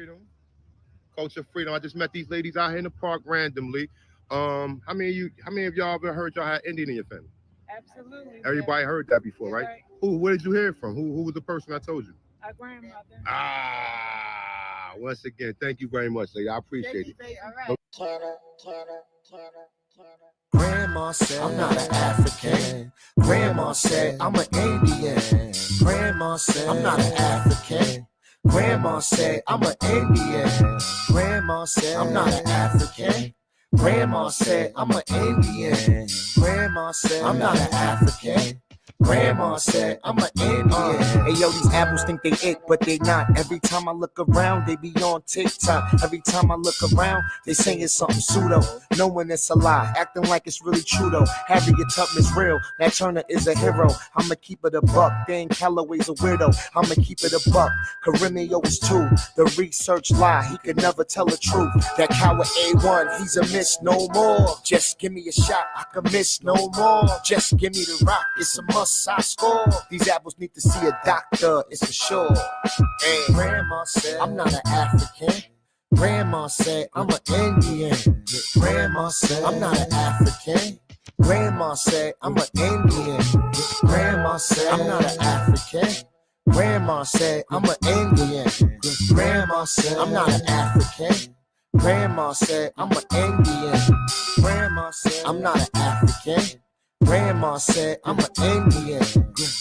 Freedom, culture freedom. I just met these ladies out here in the park randomly. How many of y'all ever heard y'all had Indian in your family? Absolutely. Everybody heard that before, You're right? right. Who? Where did you hear it from? Who was the person I told you? Our grandmother. Once again, thank you very much, lady. I Thank appreciate you, it. baby. All right. Grandma said I'm not an African. Grandma said I'm an Indian. Grandma said I'm not an African. Grandma said I'm an Indian. Grandma said I'm not an African. Grandma said I'm an Indian. Grandma said I'm not an African. Grandma said I'm an Indian. Hey yo, these apples think they it, but they not. Every time I look around, they be on TikTok. Every time I look around, they saying something pseudo, knowing it's a lie, acting like it's really true though. Harriet Tubman's real, Nat Turner is a hero. I'ma keep it a buck. Dan Calloway's a weirdo. I'ma keep it a buck. Carimio is two. The research lie, he could never tell the truth. That coward A1, he's a miss no more. Just give me a shot, I can miss no more. Just give me the rock, it's a must. I score. These apples need to see a doctor, it's for sure. And Grandma said I'm not an African. Grandma said I'm an Indian. Grandma said I'm not an African. Grandma said I'm an Indian. Grandma said I'm not an African. Grandma said I'm an Indian. Grandma said I'm not an African. Grandma said I'm an Indian. Grandma said I'm not an African. Grandma said I'm an Indian.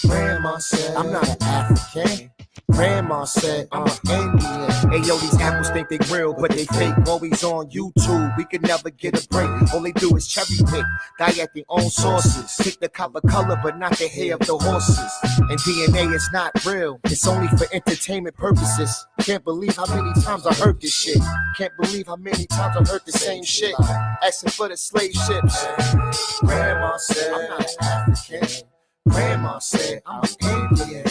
Grandma said I'm not an African. Grandma said I'm an Indian. Hey yo, these apples think they real, but they fake. Always on YouTube, we could never get a break. All they do is cherry pick, die at their own sources. Pick the copper color, but not the hair of the horses. And DNA is not real, it's only for entertainment purposes. Can't believe how many times I heard this shit. Can't believe how many times I heard the same shit. Asking for the slave ships. Grandma said I'm not an African. Grandma said I'm an Indian.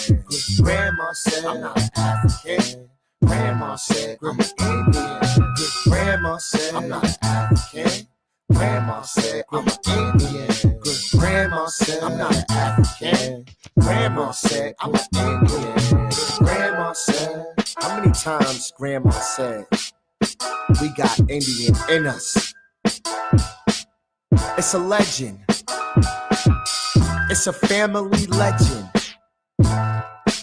Grandma said I'm not an African. Grandma said I'm an Indian. Grandma said I'm not an African. Grandma said I'm an Indian. Grandma said I'm not an African. Grandma said I'm an Indian. Grandma said, how many times Grandma said we got Indian in us? It's a legend. It's a family legend.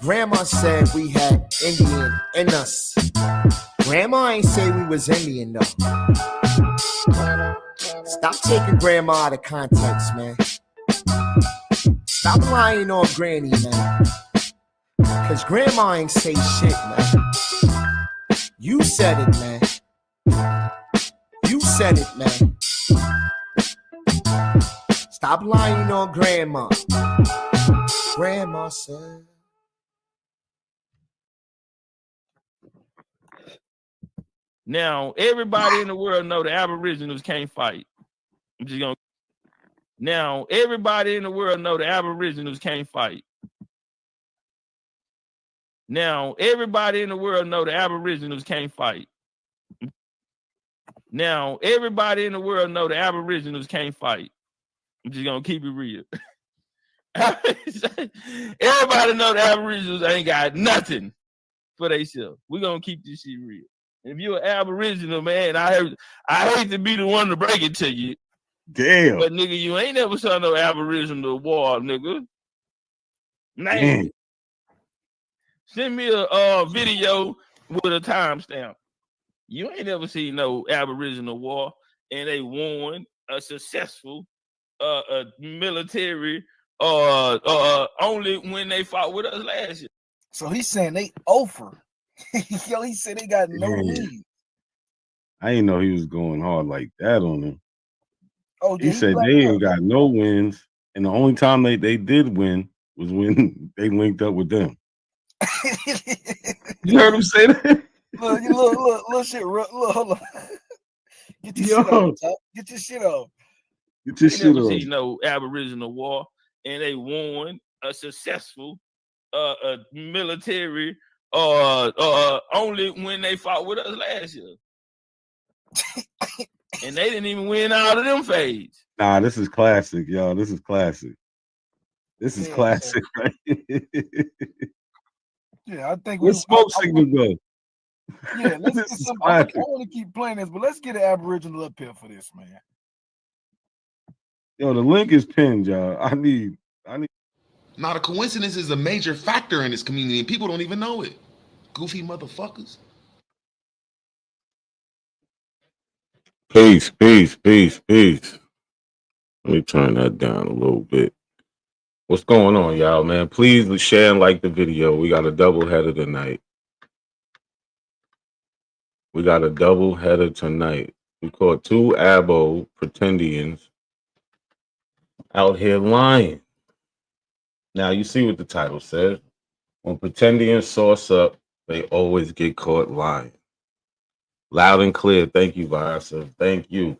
Grandma said we had Indian in us. Grandma ain't say we was Indian though. Stop taking Grandma out of context, man. Stop lying on Granny, man. Cause Grandma ain't say shit, man. You said it, man. You said it, man. Stop lying on Grandma. Grandma said. Now, everybody in the world know the Aboriginals can't fight. I'm just gonna. Now, everybody in the world know the Aboriginals can't fight. Now, everybody in the world know the Aboriginals can't fight. Now, everybody in the world know the Aboriginals can't fight. I'm just gonna keep it real. Everybody know the Aboriginals ain't got nothing for themselves. We're gonna keep this shit real. If you're an Aboriginal, man, I hate to be the one to break it to you. Damn. But nigga, you ain't never saw no Aboriginal war, nigga. Man. Send me a video with a timestamp. You ain't never seen no Aboriginal war, and they won a successful military only when they fought with us last year. So he's saying they over. Yo, he said they got no lead. I didn't know he was going hard like that on them. Oh, he said they ain't got no wins, and the only time they did win was when they linked up with them. You heard him say that? Look, shit. Look, hold on. Get your shit off. Get your shit off. Get your shit off. Seen no Aboriginal war, and they won a successful military only when they fought with us last year. And they didn't even win all of them fades. Nah, this is classic, y'all. This is classic. This is classic, right? Yeah, I think Where's smoke signal go? Yeah, let's get This is some. I classic. want to keep playing this, but let's get an Aboriginal up here for this, man. Yo, the link is pinned, y'all. I need. Not a coincidence is a major factor in this community, and people don't even know it. Goofy motherfuckers. Peace. Let me turn that down a little bit. What's going on, y'all, man? Please share and like the video. We got a double header tonight. We caught 2 Abo Pretendians out here lying. Now, you see what the title says. When Pretendians source up, they always get caught lying. Loud and clear. Thank you, Vyasa. Thank you.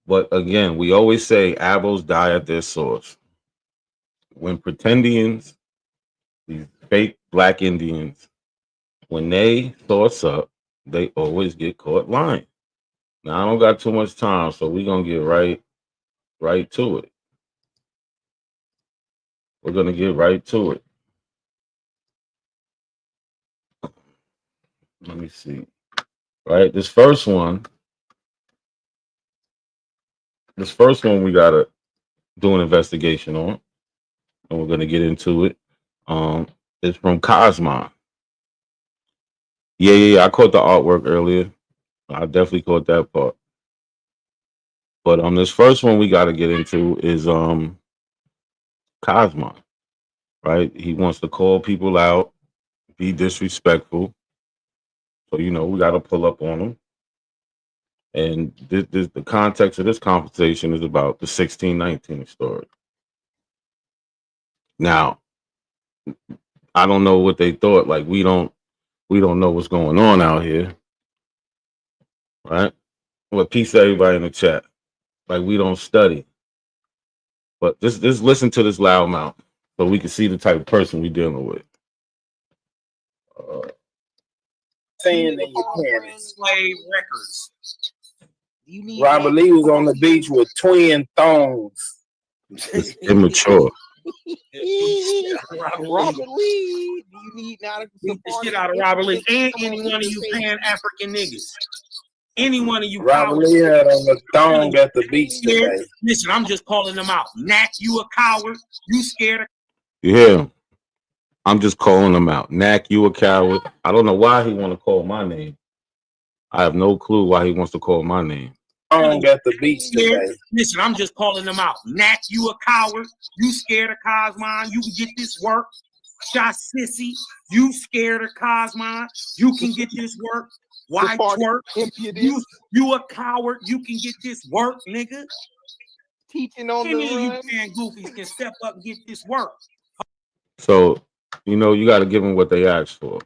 But again, we always say Abos die at their source. When Pretendians, these fake black Indians, when they source up, they always get caught lying. Now, I don't got too much time, so we're going to get right to it. We're going to get right to it. Let me see. Right, this first one we got to do an investigation on, and we're going to get into it. It's from Kosmon. Yeah, I caught the artwork earlier. I definitely caught that part. But this first one we got to get into is Kosmon, right? He wants to call people out, be disrespectful. So we got to pull up on him. And the context of this conversation is about the 1619 story. Now, I don't know what they thought. Like we don't know what's going on out here, right? Well, peace to everybody in the chat. Like we don't study, but just listen to this loud mouth so we can see the type of person we're dealing with. Saying in your parents' slave records. Robert Lee was on the beach with twin thongs. It's immature. Robert Lee, do you need now to beat the shit out of Robert Lee and any one of you pan African niggas? Any one of you. Robert Lee had on the thong at the beach today. Listen, I'm just calling them out. Nat, you a coward. You scared of. Yeah, I'm just calling him out. Knack, you a coward. I don't know why he want to call my name. I have no clue why he wants to call my name. At the beach today. Listen, I'm just calling them out. Nat, you a coward. You scared of Kosmon. You can get this work. Shot Sissy, you scared of Kosmon. You can get this work. Why twerk? You a coward. You can get this work, nigga. Teaching on the run. You can goofies can step up and get this work. So, you got to give them what they asked for.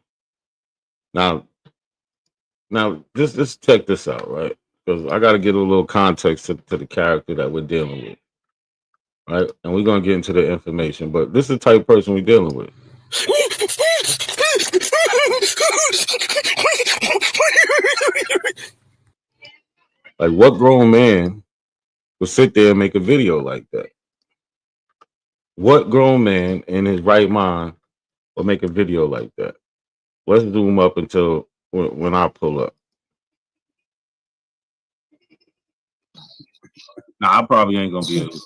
Now, just check this out, right? Because I got to get a little context to the character that we're dealing with, right? And we're going to get into the information, but this is the type of person we're dealing with. Like, what grown man would sit there and make a video like that? What grown man in his right mind would make a video like that? Let's zoom up until when I pull up. Nah, I probably ain't gonna be able to.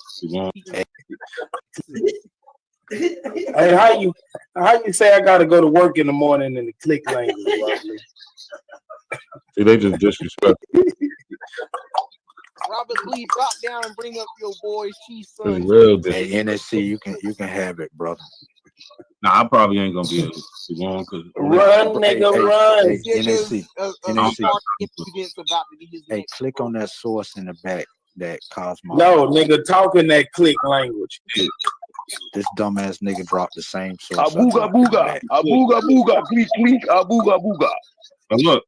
Hey, how you say I gotta go to work in the morning in the click language? See, they just disrespectful. Robert Lee, drop down and bring up your boy Chief's son. Hey, NSC, you can have it, brother. Nah, I probably ain't gonna be able to go on because run, nigga, run. Hey, NSC. Hey, click on that source in the back, that Kosmon. No, nigga, talking that click language. This dumbass nigga dropped the same source. Abooga booga, abooga booga, click click, abooga booga. But look,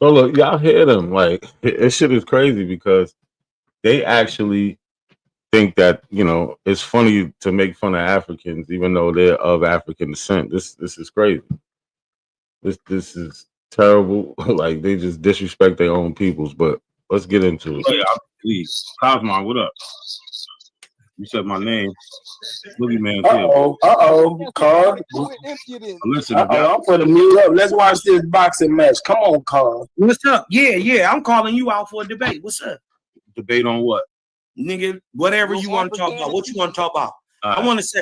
so look, y'all hear them like this shit is crazy because they actually think that it's funny to make fun of Africans even though they're of African descent. This is crazy. This is terrible. Like they just disrespect their own peoples. But let's get into it. Please, Kosmon, what up? You said my name. Boogeyman's Uh here. oh, Carl. Listen, I'm for the mute up. Let's watch this boxing match. Come on, Carl. What's up? Yeah. I'm calling you out for a debate. What's up? Debate on what? Nigga, whatever you want to talk about. What you want to talk about? I want to say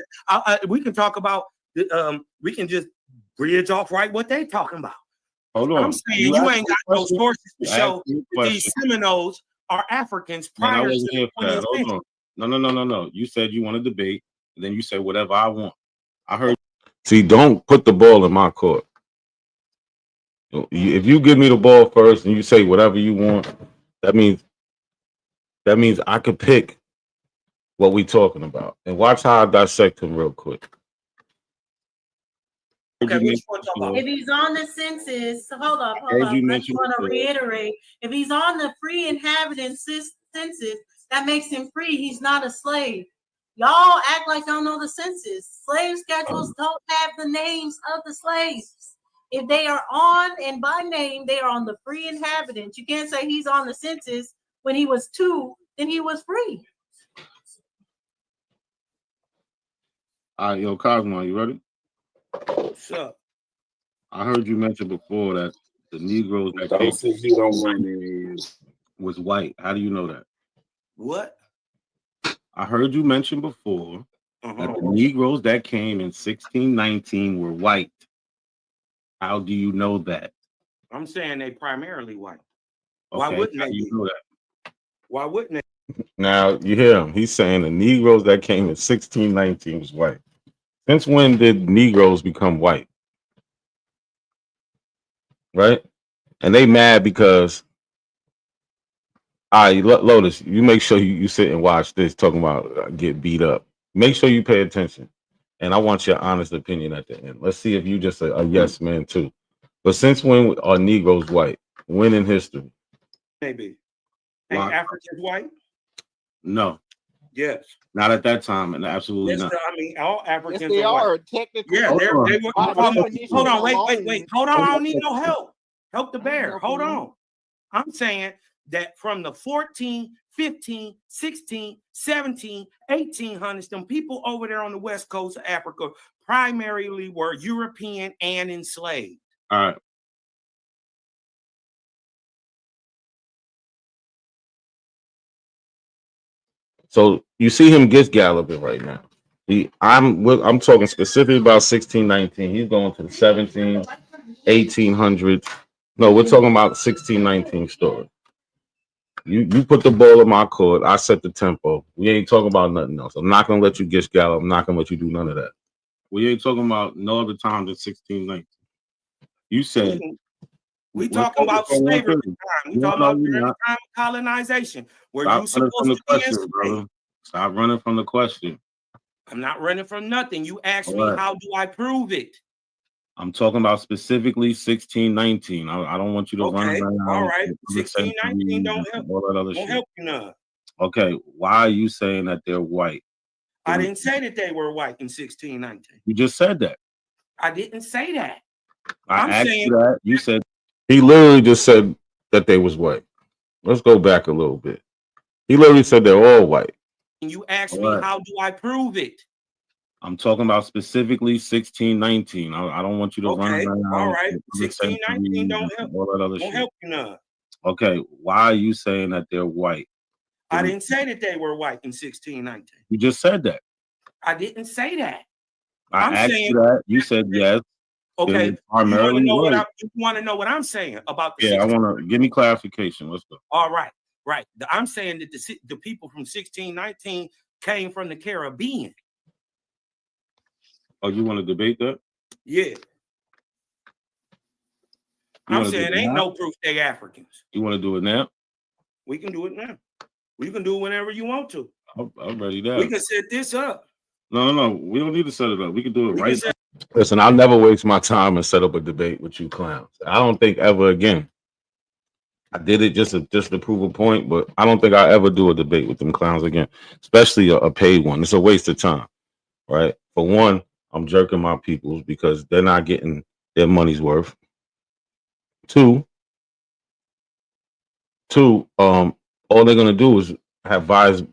we can talk about we can just bridge off right what they talking about. Hold on. I'm saying you ain't got no sources to show that these Seminoles are Africans prior to the 20th century. No. You said you want to debate, and then you said whatever I want. I heard. See, don't put the ball in my court. If you give me the ball first and you say whatever you want, that means I could pick what we talking about. And watch how I dissect him real quick. Okay, what you want to talk about? If he's on the census, hold up. I just want to reiterate. If he's on the free inhabitant census, that makes him free. He's not a slave. Y'all act like y'all know the census. Slave schedules don't have the names of the slaves. If they are on and by name, they are on the free inhabitant. You can't say he's on the census when he was 2, then he was free. All right, yo, Kosmon, you ready? What's up? I heard you mention before that the Negroes that came was white. How do you know that? What? I heard you mention before that the Negroes that came in 1619 were white. How do you know that? I'm saying they primarily white. Okay, Why wouldn't they? You know that? Why wouldn't they? Now you hear him. He's saying the Negroes that came in 1619 was white. Since when did Negroes become white? Right? And they mad because Lotus, you make sure you sit and watch this talking about get beat up. Make sure you pay attention. And I want your honest opinion at the end. Let's see if you just a yes man too. But since when are Negroes white? When in history? Maybe. Ain't Africans white? No. Yes. Not at that time, and absolutely not. I mean, all Africans Yes, they are are technically. Yeah, they were. Hold on, Hold wait. Hold on, I don't need no help. Help the bear. Hold on. I'm saying that from the 14, 15, 16, 17, 1800s, them people over there on the west coast of Africa primarily were European and enslaved. All right. So you see him get galloping right now. I'm talking specifically about 1619. He's going to the 17, 1800s. No, we're talking about 1619 story. You put the ball in my court. I set the tempo. We ain't talking about nothing else. I'm not gonna let you get gallop. I'm not gonna let you do none of that. We ain't talking about no other time than 1619. You said we talking about slavery time. We talking about during the time of colonization, where you supposed to be enslaved. Stop running from the question. I'm not running from nothing. You asked me, how do I prove it? I'm talking about specifically 1619. I don't want you to run around. All right. 1619 don't help. All that other don't shit. help you none. Okay. Why are you saying that they're white? I didn't say that they were white in 1619. You just said that. I didn't say that. I'm asked saying you that. You said he literally just said that they was white. Let's go back a little bit. He literally said they're all white. And you asked me, how do I prove it? I'm talking about specifically 1619. I don't want you to run around. All right. 1619 don't help. All that other don't shit. Help you none. Okay. Why are you saying that they're white? I didn't say that they were white in 1619. You just said that. I didn't say that. I'm asked saying, you that. You said yes. Okay. You want to know what I'm saying about the? Yeah, I want to give me clarification. Let's go. All right. Right. I'm saying that the people from 1619 came from the Caribbean. Oh, you want to debate that? Yeah. I'm saying ain't no proof they Africans. You want to do it now? We can do it now. You can do it whenever you want to. I'm ready now. We can set this up. No. We don't need to set it up. We can do it right now. Listen, I'll never waste my time and set up a debate with you clowns. I don't think ever again. I did it just to prove a point, but I don't think I'll ever do a debate with them clowns again, especially a paid one. It's a waste of time, right? For one, I'm jerking my peoples because they're not getting their money's worth. Two, all they're gonna do is have biased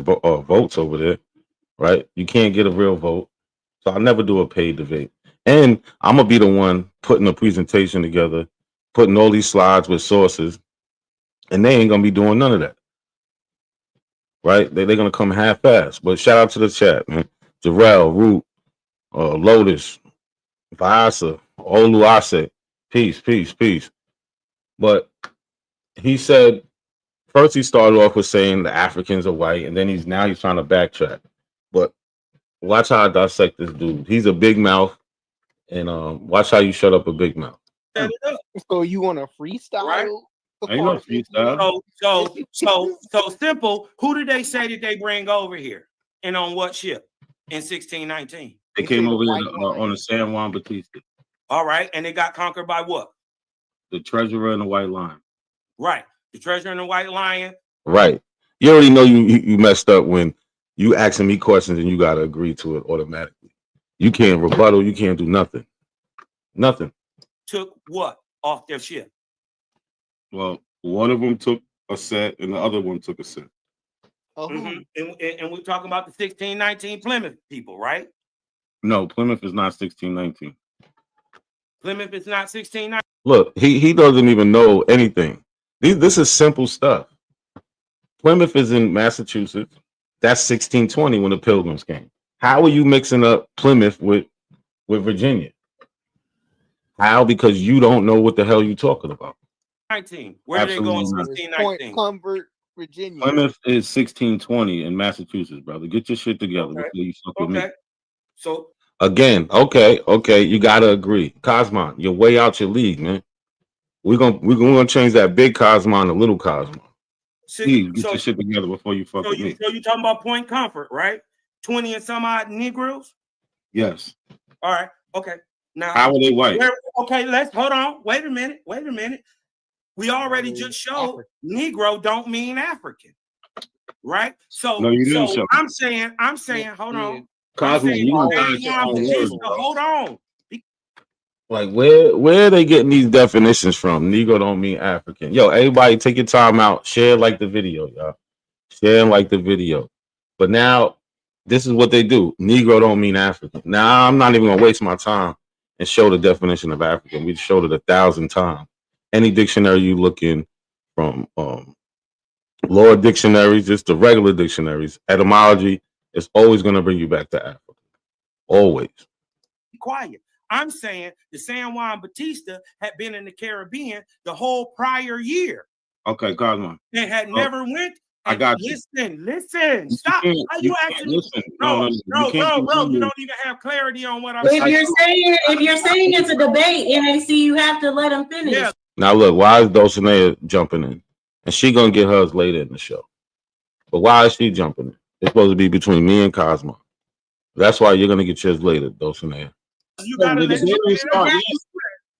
votes over there, right? You can't get a real vote. So I'll never do a paid debate. And I'm gonna be the one putting a presentation together, putting all these slides with sources, and they ain't gonna be doing none of that. Right? They're gonna come half-assed. But shout out to the chat, man. Jarrell, Root, Lotus, Vyasa, Oluase. Peace, peace, peace. But he said first he started off with saying the Africans are white, and then he's trying to backtrack. But watch how I dissect this dude. He's a big mouth, and watch how you shut up a big mouth. So you want a freestyle? Right? Ain't no freestyle. So simple. Who did they say that they bring over here, and on what ship in 1619? They came over here on the San Juan Batista. All right, and they got conquered by what? The Treasurer and the White Lion. Right, the Treasurer and the White Lion. Right. You already know you messed up when you asking me questions and you gotta agree to it automatically. You can't rebuttal. You can't do nothing. Nothing. Took what off their ship? Well, one of them took a set and the other one took a set. And we're talking about the 1619 Plymouth people, right? No, Plymouth is not 1619. Plymouth is not 1619. Look, he doesn't even know anything. This is simple stuff. Plymouth is in Massachusetts. That's 1620 when the Pilgrims came. How are you mixing up Plymouth with Virginia? How? Because you don't know what the hell you're talking about. 19. Where did they go in 1619? Point Comfort, Virginia. Plymouth is 1620 in Massachusetts, brother. Get your shit together before you fuck with me. So again, okay, you gotta agree. Kosmon, you're way out your league, man. We're gonna change that big Kosmon to little Kosmon. Please get your shit together before you fuck with me. So you talking about Point Comfort, right? 20 and some odd Negroes? Yes. All right. Okay. Now how are they white? Okay, let's hold on. Wait a minute. We already just showed Negro don't mean African, right? So, no, you didn't show. I'm saying, hold on. Kosmon, hold on. Like where are they getting these definitions from? Negro don't mean African. Yo, everybody take your time out. Share like the video, y'all. Share and like the video. But now this is what they do. Negro don't mean African. Now I'm not even gonna waste my time and show the definition of African. We showed it 1,000 times. Any dictionary you look in, from lower dictionaries, just the regular dictionaries, etymology, it's always gonna bring you back to Africa. Always. Be quiet. I'm saying the San Juan Batista had been in the Caribbean the whole prior year. Okay, Kosmon. And had never went. I got you. Listen. Stop. How you asking me? No, bro. You don't even have clarity on what I'm saying. If you're saying it's a debate, NAC, you have to let them finish. Yeah. Now look, why is Dulcinea jumping in? And she gonna get hers later in the show. But why is she jumping in? It's supposed to be between me and Kosmon. That's why you're gonna get yours later, Dulcinea. You gotta let me finish.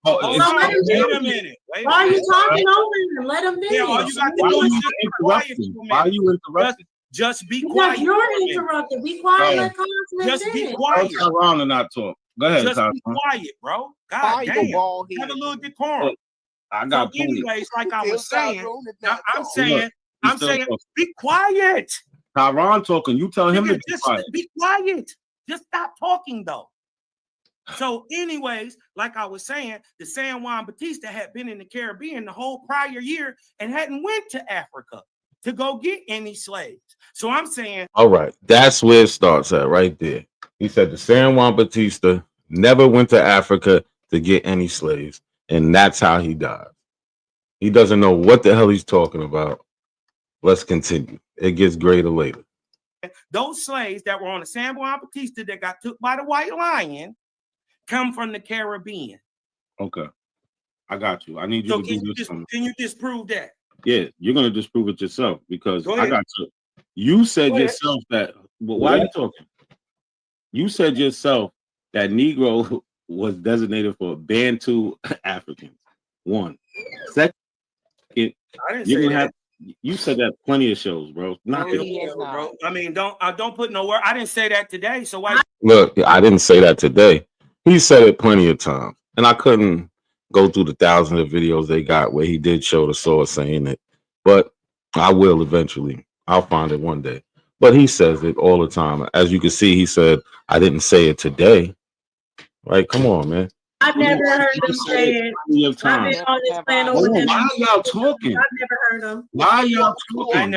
Wait a minute. Why are you talking over him? Let him finish. Yeah, all you got to do is just be quiet. Why are you interrupting? Just be quiet. You're interrupted. Be quiet. Let Kosmon just finish. be quiet. Turn around and not talk. Go ahead, just Kosmon. be quiet, bro. God damn. Have a little decorum. I got so anyways, like I was saying, I'm saying, be quiet. Tyron talking. You tell him to be quiet. Be quiet. Just stop talking, though. So, anyways, like I was saying, the San Juan Batista had been in the Caribbean the whole prior year and hadn't went to Africa to go get any slaves. So I'm saying, all right, that's where it starts at, right there. He said the San Juan Batista never went to Africa to get any slaves, and that's how he died. He doesn't know what the hell he's talking about. Let's continue. It gets greater later. Those slaves that were on the San Juan Batista that got took by the White Lion come from the Caribbean. Okay. I got you. I need you to do this. Can you disprove that? Yeah, you're going to disprove it yourself because I got you. You said yourself that, well, why are you talking? You said yourself that Negro was designated for Bantu Africans. One. Second, I didn't say that. You said that plenty of shows, bro. Bro. I mean, don't put no word. I didn't say that today. So why? Look, I didn't say that today. He said it plenty of times, and I couldn't go through the thousands of videos they got where he did show the source saying it, but I will eventually. I'll find it one day. But he says it all the time. As you can see, he said, I didn't say it today. Right? Come on, man. I've never heard them say it. I've been on this panel with them. Why are y'all talking? I've never heard them. Why are y'all talking?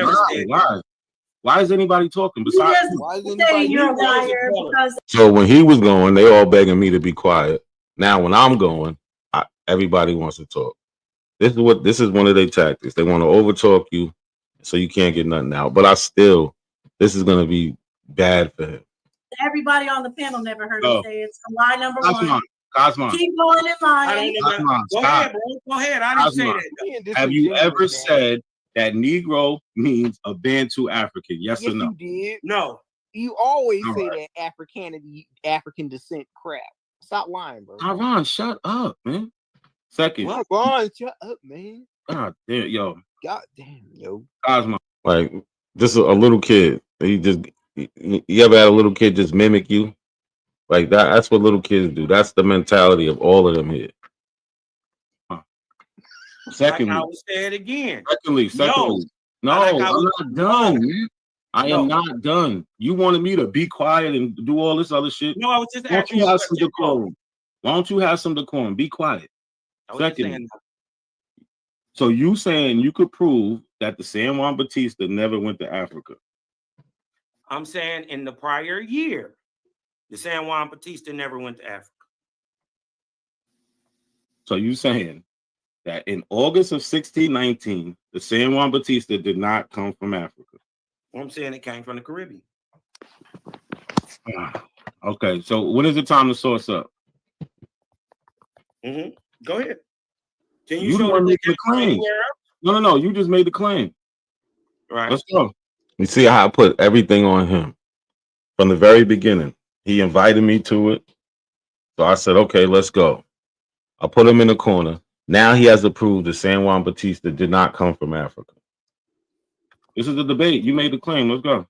Why is anybody talking besides you? Saying you're a liar because So when he was going, they all begging me to be quiet. Now when I'm going, everybody wants to talk. This is one of their tactics. They want to overtalk you so you can't get nothing out. But this is gonna be bad for him. everybody on the panel never heard him say it's a lie number one. Kosmon. Keep going in line. Go ahead, bro. Go ahead. I didn't say that. Have you ever said that Negro means a Bantu African? Yes or no? You did. No. You always All say right. that African descent crap. Stop lying, bro. Ron, shut up, man. Second. What? Ron, shut up, man. God damn, yo. God damn, yo. Kosmon. Like, this is a little kid. You ever had a little kid just mimic you? Like that's what little kids do. That's the mentality of all of them here. Secondly, I will say it again. Secondly, no, I'm not done. Man. I am not done. You wanted me to be quiet and do all this other shit? No, I was just asking you. Why don't you have some decorum? Be quiet. Secondly, so you saying you could prove that the San Juan Bautista never went to Africa? I'm saying in the prior year, the San Juan Bautista never went to Africa. So you saying that in August of 1619, the San Juan Bautista did not come from Africa? I'm saying it came from the Caribbean. Okay, so when is the time to source up? Go ahead. Can you show the claim? No. You just made the claim. Right. Let's go. You see how I put everything on him from the very beginning. He invited me to it. So I said, okay, let's go. I put him in the corner. Now he has to prove the San Juan Bautista did not come from Africa. This is the debate. You made the claim. Let's go.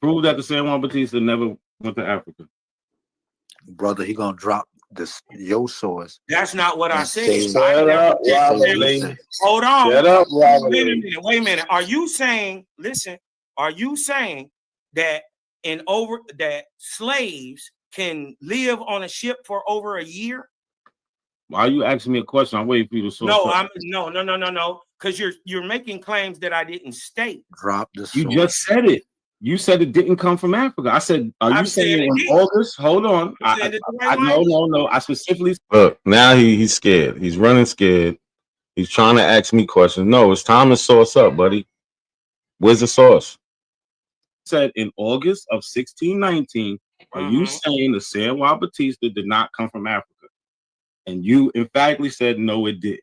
Prove that the San Juan Bautista never went to Africa. Brother, he gonna drop your source. That's not what I said. Shut up, Robert. Hold on. Shut up, Robert. Wait a minute. Are you saying, listen, are you saying that that slaves can live on a ship for over a year? Why are you asking me a question? I'm waiting for you to source. No. Because you're making claims that I didn't state. Drop the source. You just said it. You said it didn't come from Africa. I said, are you saying in August? Hold on. No. I specifically look. Now he's scared. He's running scared. He's trying to ask me questions. No, it's time to source up, buddy. Where's the source? Said in August of 1619. Are you saying the San Juan Bautista did not come from Africa? And you emphatically said no, it did.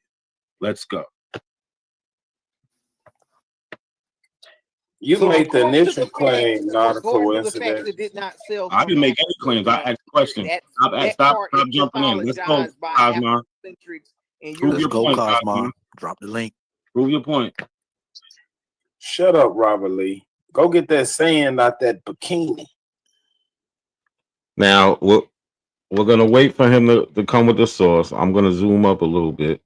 Let's go. You made the initial claim, not a coincidence. I didn't make any claims. I asked questions. Stop jumping in. Let's go, Kosmon. Prove your point, Kosmon. Drop the link. Prove your point. Shut up, Robert Lee. Go get that sand out that bikini. Now, we're going to wait for him to come with the source. I'm going to zoom up a little bit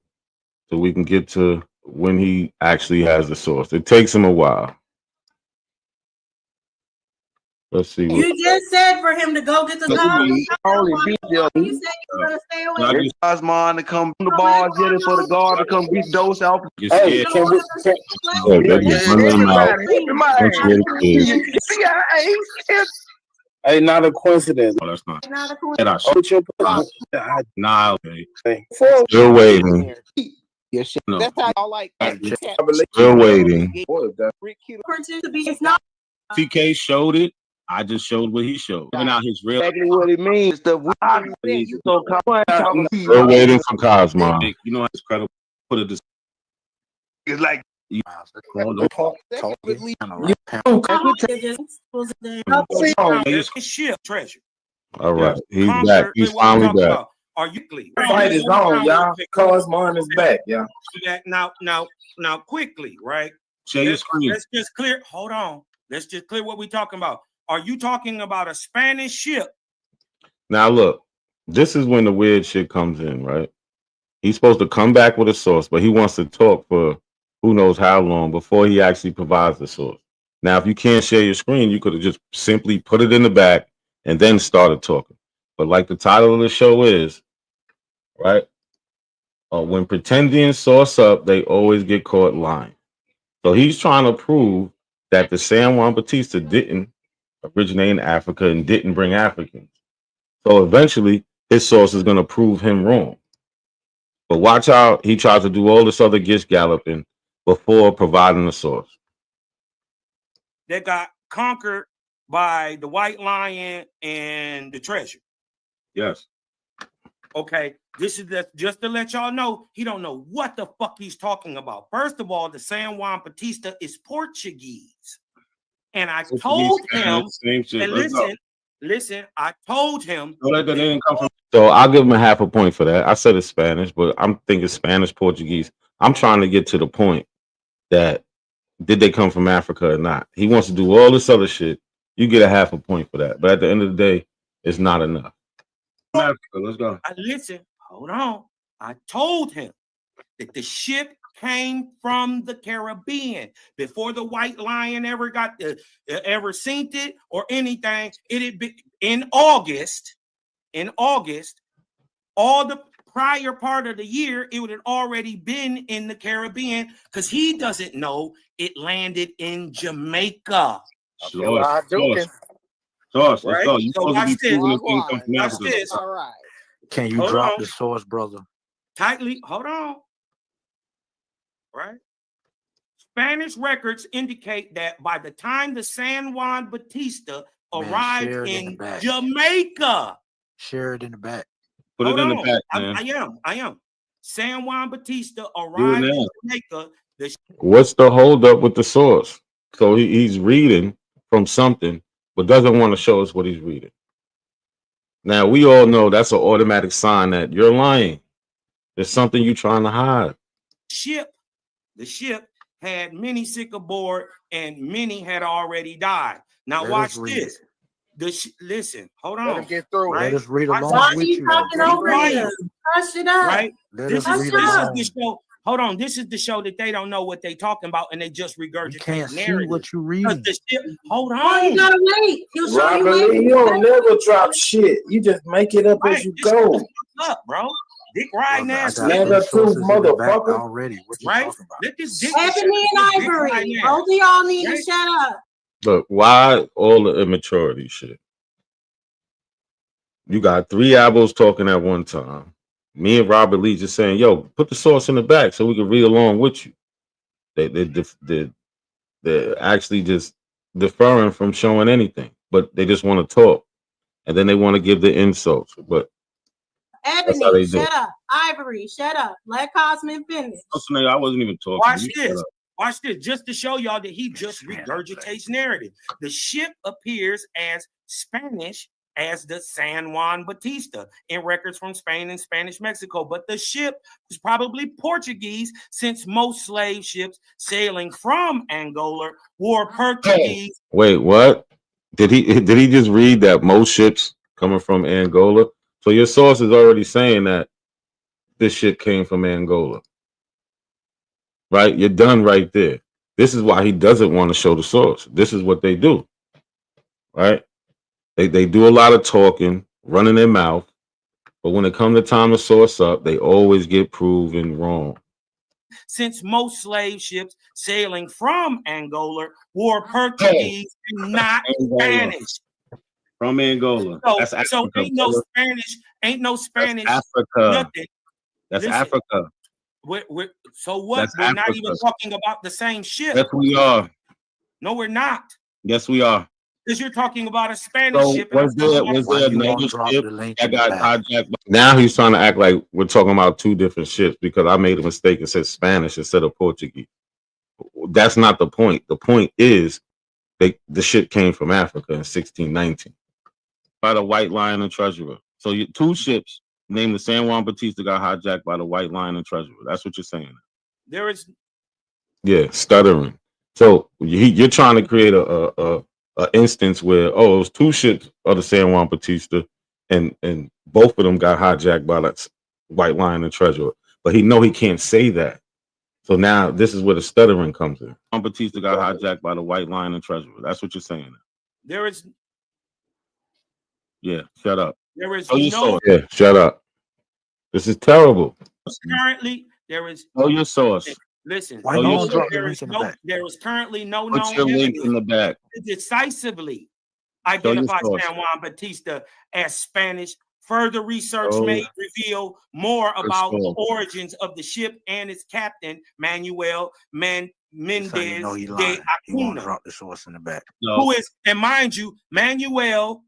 so we can get to when he actually has the source. It takes him a while. Let's see. You just said for him to go get the You said you were going to stay away. Kosmon to come from the ball, get it for the guard to come beat those out. Hey, can we? Hey, not a coincidence. Oh, that's not. Not a coincidence. Nah, okay. Still waiting. No. That's how y'all like. Still waiting. It's not. TK showed it. I just showed what he showed. Out his real. Exactly what it means. Still waiting for Kosmon. You know it's credible. Put it this. It's like. Ship treasure. All right, he's back. He's finally back. Are you clear? Fight is on, y'all. Kosmon is back, y'all. Now, quickly, right? Share your screen. Let's just clear. Hold on. Let's just clear what we're talking about. Are you talking about a Spanish ship? Now look, this is when the weird shit comes in, right? He's supposed to come back with a source, but he wants to talk for who knows how long before he actually provides the source. Now, if you can't share your screen, you could have just simply put it in the back and then started talking. But like the title of the show is, right? When Pretendians source up, they always get caught lying. So he's trying to prove that the San Juan Bautista didn't originate in Africa and didn't bring Africans. So eventually, his source is going to prove him wrong. But watch how he tries to do all this other gish galloping before providing the source. They got conquered by the white lion and the treasure. Yes. Okay, this is just to let y'all know, he don't know what the fuck he's talking about. First of all, the San Juan Bautista is Portuguese. And I told him, and listen, I told him. So I'll give him a half a point for that. I said it's Spanish, but I'm thinking Spanish, Portuguese. I'm trying to get to the point that did they come from Africa or not? He wants to do all this other shit. You get a half a point for that. But at the end of the day, it's not enough. Africa, let's go. Listen, hold on. I told him that the ship came from the Caribbean before the white lion ever got ever seen it or anything. It had been in August. In August, all the prior part of the year, it would have already been in the Caribbean because he doesn't know it landed in Jamaica. Source, let's go. You So watch this. Watch this. All right. Can you drop the source, brother? Tightly, hold on. Right? Spanish records indicate that by the time the San Juan Bautista arrived in Jamaica. Share it in the back. Put it in the back, man. I am. San Juan Bautista arrived in Jamaica. What's the holdup with the source? So he's reading from something, but doesn't want to show us what he's reading. Now, we all know that's an automatic sign that you're lying. There's something you're trying to hide. The ship had many sick aboard and many had already died. Now, watch this. Listen, hold on. Let him get through. Right? Let us read along Why are with you you. talking over him? Hush it up. Right? This is the show. Hold on. This is the show that they don't know what they talking about and they just regurgitate You can't see narrative. what you reading. Hold on. Oh, you gotta wait. He'll show you Robert Lee, later. you don't never drop shit. You just make it up as you go. Up, bro. Dick riding ass. Never proof, motherfucker. Already. What you Right? talking about? Let this dick. Ebony and Ivory. Both of y'all need to shut up. Look, why all the immaturity shit? You got three apples talking at one time. Me and Robert Lee just saying, yo, put the source in the back so we can read along with you. They're actually just deferring from showing anything, but they just want to talk. And then they want to give the insults. But Ebony, shut up. Ivory, shut up. Let Kosmon finish. I wasn't even talking. Watch this. Just to show y'all that he just regurgitates narrative. The ship appears as Spanish as the San Juan Bautista in records from Spain and Spanish Mexico. But the ship was probably Portuguese since most slave ships sailing from Angola were Portuguese. Wait, what? Did he just read that most ships coming from Angola? So your source is already saying that this ship came from Angola. Right? You're done right there. This is why he doesn't want to show the source. This is what they do. Right? They do a lot of talking, running their mouth, but when it comes to time to source up, they always get proven wrong. Since most slave ships sailing from Angola were Portuguese and not Spanish. From Angola. That's Africa. So ain't no Spanish. That's Africa. Nothing. That's Africa. So what? That's we're not Africa. even talking about the same ship. Yes, we are. No, we're not. Yes, we are. Because you're talking about a Spanish ship. Was there another ship that got hijacked? Now he's trying to act like we're talking about two different ships because I made a mistake and said Spanish instead of Portuguese. That's not the point. The point is the ship came from Africa in 1619 by the White Lion and Treasurer. So two ships named the San Juan Bautista got hijacked by the White Lion and Treasurer. That's what you're saying. There is. Yeah, stuttering. So you're trying to create a instance where it was two ships of the San Juan Bautista and both of them got hijacked by that White Lion and Treasurer. But he can't say that. So now this is where the stuttering comes in. Batista got hijacked by the White Lion and Treasurer. That's what you're saying. There is Yeah, shut up. there is Oh, you no saw it. Yeah, shut up. This is terrible. currently there is Oh, your source. listen. Why you don't drop the link in the back? There is currently no Put known your link evidence in the back. to decisively Show your identify source. San Juan Batista as Spanish. Further research Oh. may reveal more Good about the source. origins of the ship and its captain, Manuel That's how you know Mendez he de lying. He won't Acuna, drop the source in the back. who is, and mind you, Manuel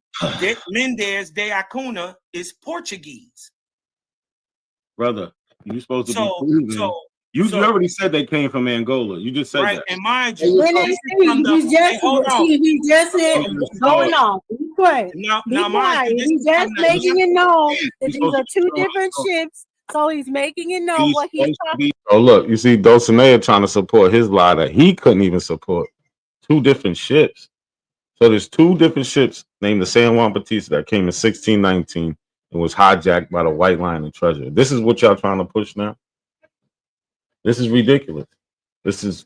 Mendez de Acuna is Portuguese. Brother, you're supposed to be So, proving. You so- already said they came from Angola. You just said right, that. and mind you, When they this see, is from the- he just, hold on. he just said, going on. Be quiet. Now, Be mind quiet. you, this He's is from just the- making it known that You're these supposed are to two show- different ships. So he's making it known He's what he's supposed to talking be. Oh, look, you see Dulcinea trying to support his lie that he couldn't even support. Two different ships. So there's two different ships named the San Juan Batista that came in 1619 and was hijacked by the White Lion and Treasure. This is what y'all trying to push now? This is ridiculous. This is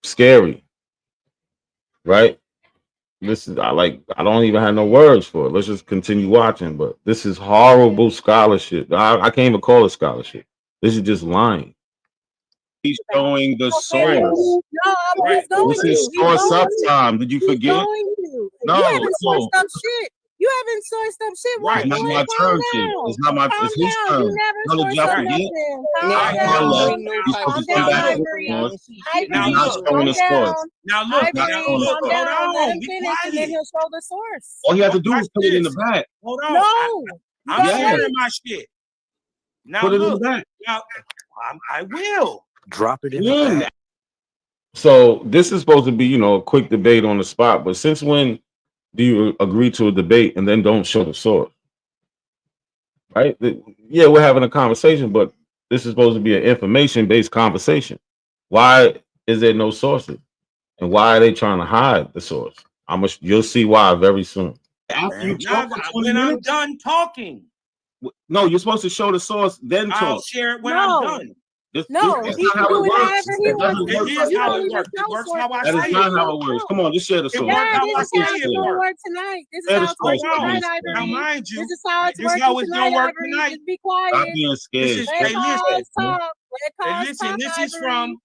scary. Right? This is I don't even have no words for it. Let's just continue watching. But this is horrible scholarship. I can't even call it scholarship. This is just lying. He's showing the source. No, he's going This to. is He's source going up to. time. Did you He's forget? going to. No, You haven't no. sourced up shit. You haven't sourced up shit. Right. It's not my turn to. It's not my. Calm It's his down. turn. You never No, sourced y'all up forget. nothing. I Calm down. left. You're supposed Calm to come down, back to the Ivory. source. Ivory, You're not showing the calm source. down. Now look, Not Ivory, showing the calm source. down. Let him Be finish, and then quiet. he'll show the source. All you have to do Watch is put it in the this. back. Hold on. No. I'm Yes. sharing my shit. Now Put it in look. the back. Now, I will. Drop it in the When? back. So this is supposed to be, a quick debate on the spot. But since when do you agree to a debate and then don't show the source? Right? Yeah, we're having a conversation, but this is supposed to be an information-based conversation. Why is there no sources? And why are they trying to hide the source? You'll see why very soon. After you Now, talk for 20 when I'm minutes? done talking, No, you're supposed to show the source, then I'll talk. share it when No. I'm done. No, That's he not can how do it it works. however he That wants doesn't to. work It like is how that. it works. It works how I That is say not it. how it works. Come on, just share the It source. works how I This is say how it's it gonna works. work tonight. This is Share how the it's working source. tonight, Now, Ivory. mind you, This is how it's this is working how it's tonight, gonna work Ivory. tonight. Just be Stop quiet. being scared. This is, Let hey, cause listen. talk. Let Hey, cause listen. talk, This is Ivory. from.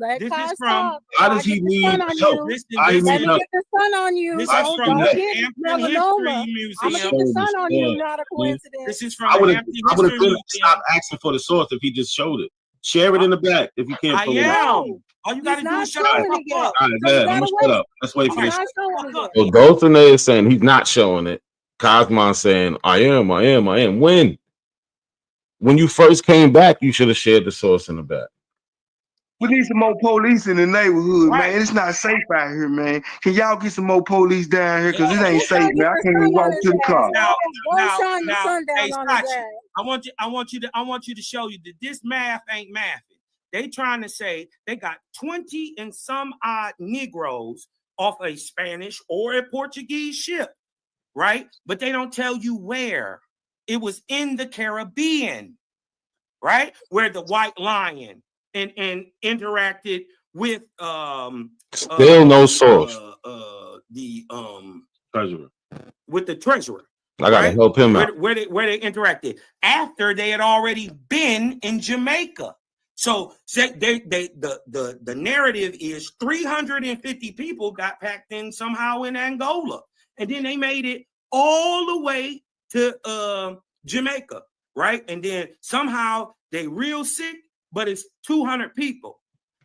Let This cause is from. talk. How Before I does he get the need sun on help? you. Listen, How he Let need me help? get the sun on you. This How is he from Don't need help? the get Hampton melanoma. History I'm gonna Museum. get the sun on you. Yeah. Not a coincidence. This is from I the would have Hampton been History Museum. stopped asking for the source if he just showed it. Share it in the back if you can't I pull it up. am. No, All you gotta he's do not is shut the showing fuck it yet. up. All right, So you I'm gonna gotta shut wait. up. Let's wait for He's this. not showing it Fuck yet. up. So Dulcinea is saying he's not showing it. Kosmon saying, I am. When you first came back, you should have shared the source in the back. We need some more police in the neighborhood, Right. man. It's not safe out here, man. Can y'all get some more police down here? Because it ain't Let's go safe, get man. I the can't sun even on walk his to the ass. car. Now, Go shine the sun hey, down on his Sachi, ass. I want you to show you that this math ain't mathing. They trying to say they got 20 and some odd Negroes off a Spanish or a Portuguese ship, right? But they don't tell you where. It was in the Caribbean, right? Where the White Lion and interacted with Still no source. Treasurer. With the treasurer. I gotta help him out. Where they interacted after they had already been in Jamaica. So the narrative is 350 people got packed in somehow in Angola, and then they made it all the way to Jamaica, right? And then somehow they real sick, but it's 200 people.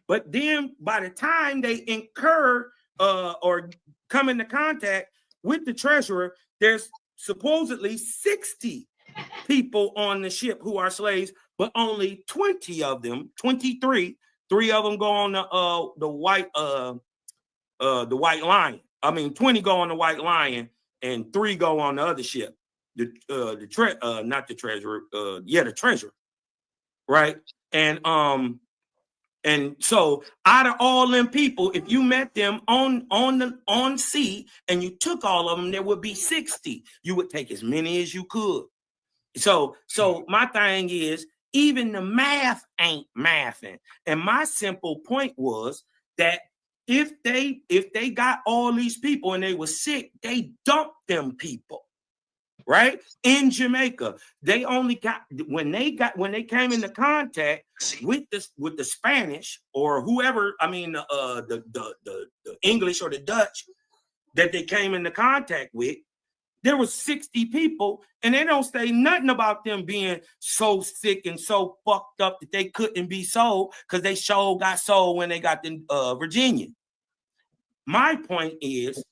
But then by the time they incur or come into contact with the treasurer, there's supposedly 60 people on the ship who are slaves, but only 20 of them, 23, 3 of them go on the White Lion. I mean, 20 go on the White Lion, and 3 go on the other ship. The treasurer, right? And so out of all them people, if you met them on sea and you took all of them, there would be 60. You would take as many as you could. So my thing is, Even the math ain't mathing. And my simple point was that if they got all these people and they were sick, they dumped them people, right? In Jamaica, they only got when they came into contact with the Spanish or whoever, I mean the English or the Dutch that they came into contact with. There was 60 people, and they don't say nothing about them being so sick and so fucked up that they couldn't be sold because they sure got sold when they got to Virginia. My point is,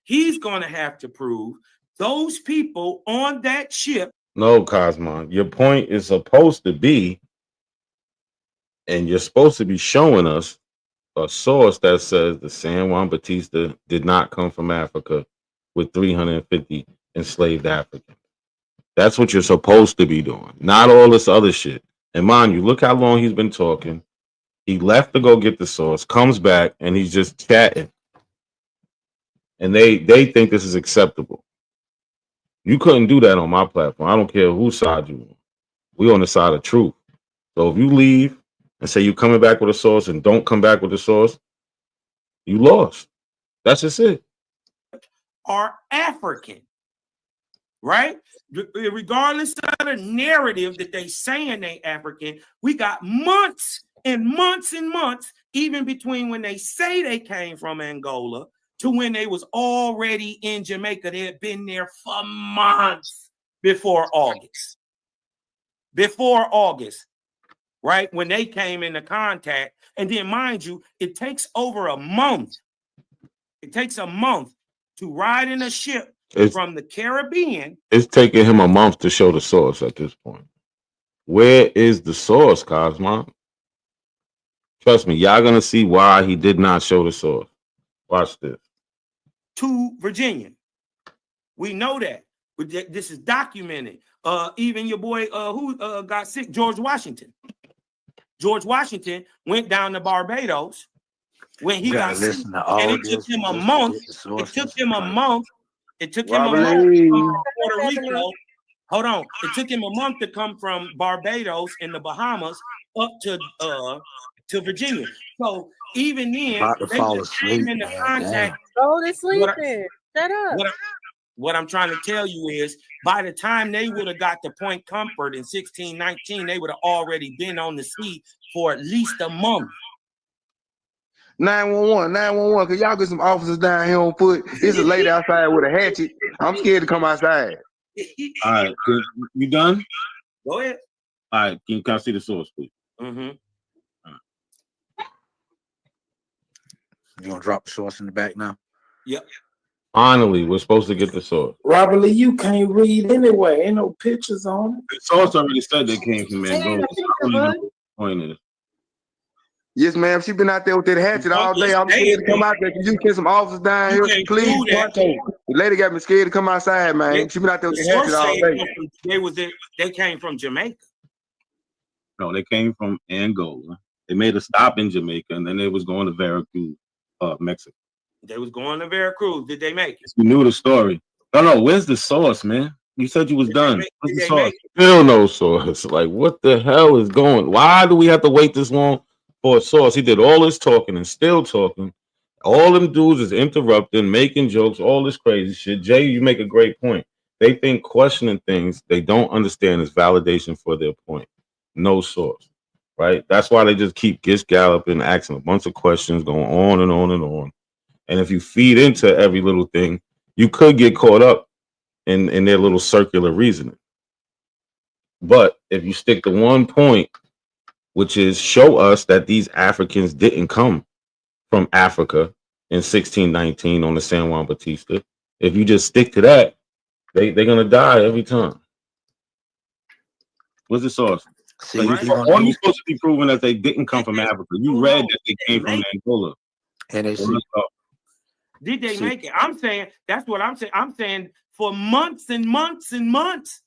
he's going to have to prove those people on that ship. No, Kosmon, your point is supposed to be, and you're supposed to be showing us a source that says the San Juan Bautista did not come from Africa with 350 enslaved Africans. That's what you're supposed to be doing, not all this other shit. And mind you, look how long he's been talking. He left to go get the source, comes back, and he's just chatting. And they think this is acceptable. You couldn't do that on my platform. I don't care whose side you're on. We're on the side of truth. So if you leave and say you're coming back with a source and don't come back with the source, you lost. That's just it. Are African, right? Regardless of the narrative that they saying they African, we got months and months and months, even between when they say they came from Angola to when they was already in Jamaica. They had been there for months before August. Before August, right? When they came into contact. And then, mind you, it takes over a month. It takes a month to ride in a ship from the Caribbean. It's taking him a month to show the source at this point. Where is the source, Kosmon? Trust me, y'all gonna see why he did not show the source. Watch this. To Virginia. We know that. This is documented. Even your boy who got sick, George Washington. George Washington went down to Barbados when he got sick. And it took him a month. It took him a month. It took him a month to come from Puerto Rico. Hold on. It took him a month to come from Barbados in the Bahamas up to Virginia. So even then, they just came into contact. Go to sleep then. Shut up. What I'm trying to tell you is, by the time they would have got to Point Comfort in 1619, they would have already been on the sea for at least a month. 911, cause y'all get some officers down here on foot. It's a lady outside with a hatchet. I'm scared to come outside. All right, you done? Go ahead. All right, can I see the source, please? You gonna drop the source in the back now? Yep. Finally, we're supposed to get the source. Robert Lee, you can't read anyway. Ain't no pictures on it. The source already said they came from Angola. Point is. Yes, ma'am. She been out there with that hatchet all day. I'm scared to come out there. Can you get some officers down here, please? The lady got me scared to come outside, man. She been out there with that hatchet all day. They came from Jamaica. No, they came from Angola. They made a stop in Jamaica, and then they was going to Veracruz, Mexico. They was going to Veracruz. Did they make it? You knew the story. No. Where's the source, man? You said you was done. Where's the source? Still no source. Like, what the hell is going? Why do we have to wait this long for a source? He did all this talking and still talking. All them dudes is interrupting, making jokes, all this crazy shit. Jay, you make a great point. They think questioning things they don't understand is validation for their point. No source, right? That's why they just keep galloping, asking a bunch of questions, going on and on and on. And if you feed into every little thing, you could get caught up in their little circular reasoning. But if you stick to one point, which is show us that these Africans didn't come from Africa in 1619 on the San Juan Bautista, if you just stick to that, they're going to die every time. What's the source? All you supposed to be proving that they didn't come from Africa. You read that they came from Angola. Did they make it? I'm saying that's what I'm saying. I'm saying for months and months and months,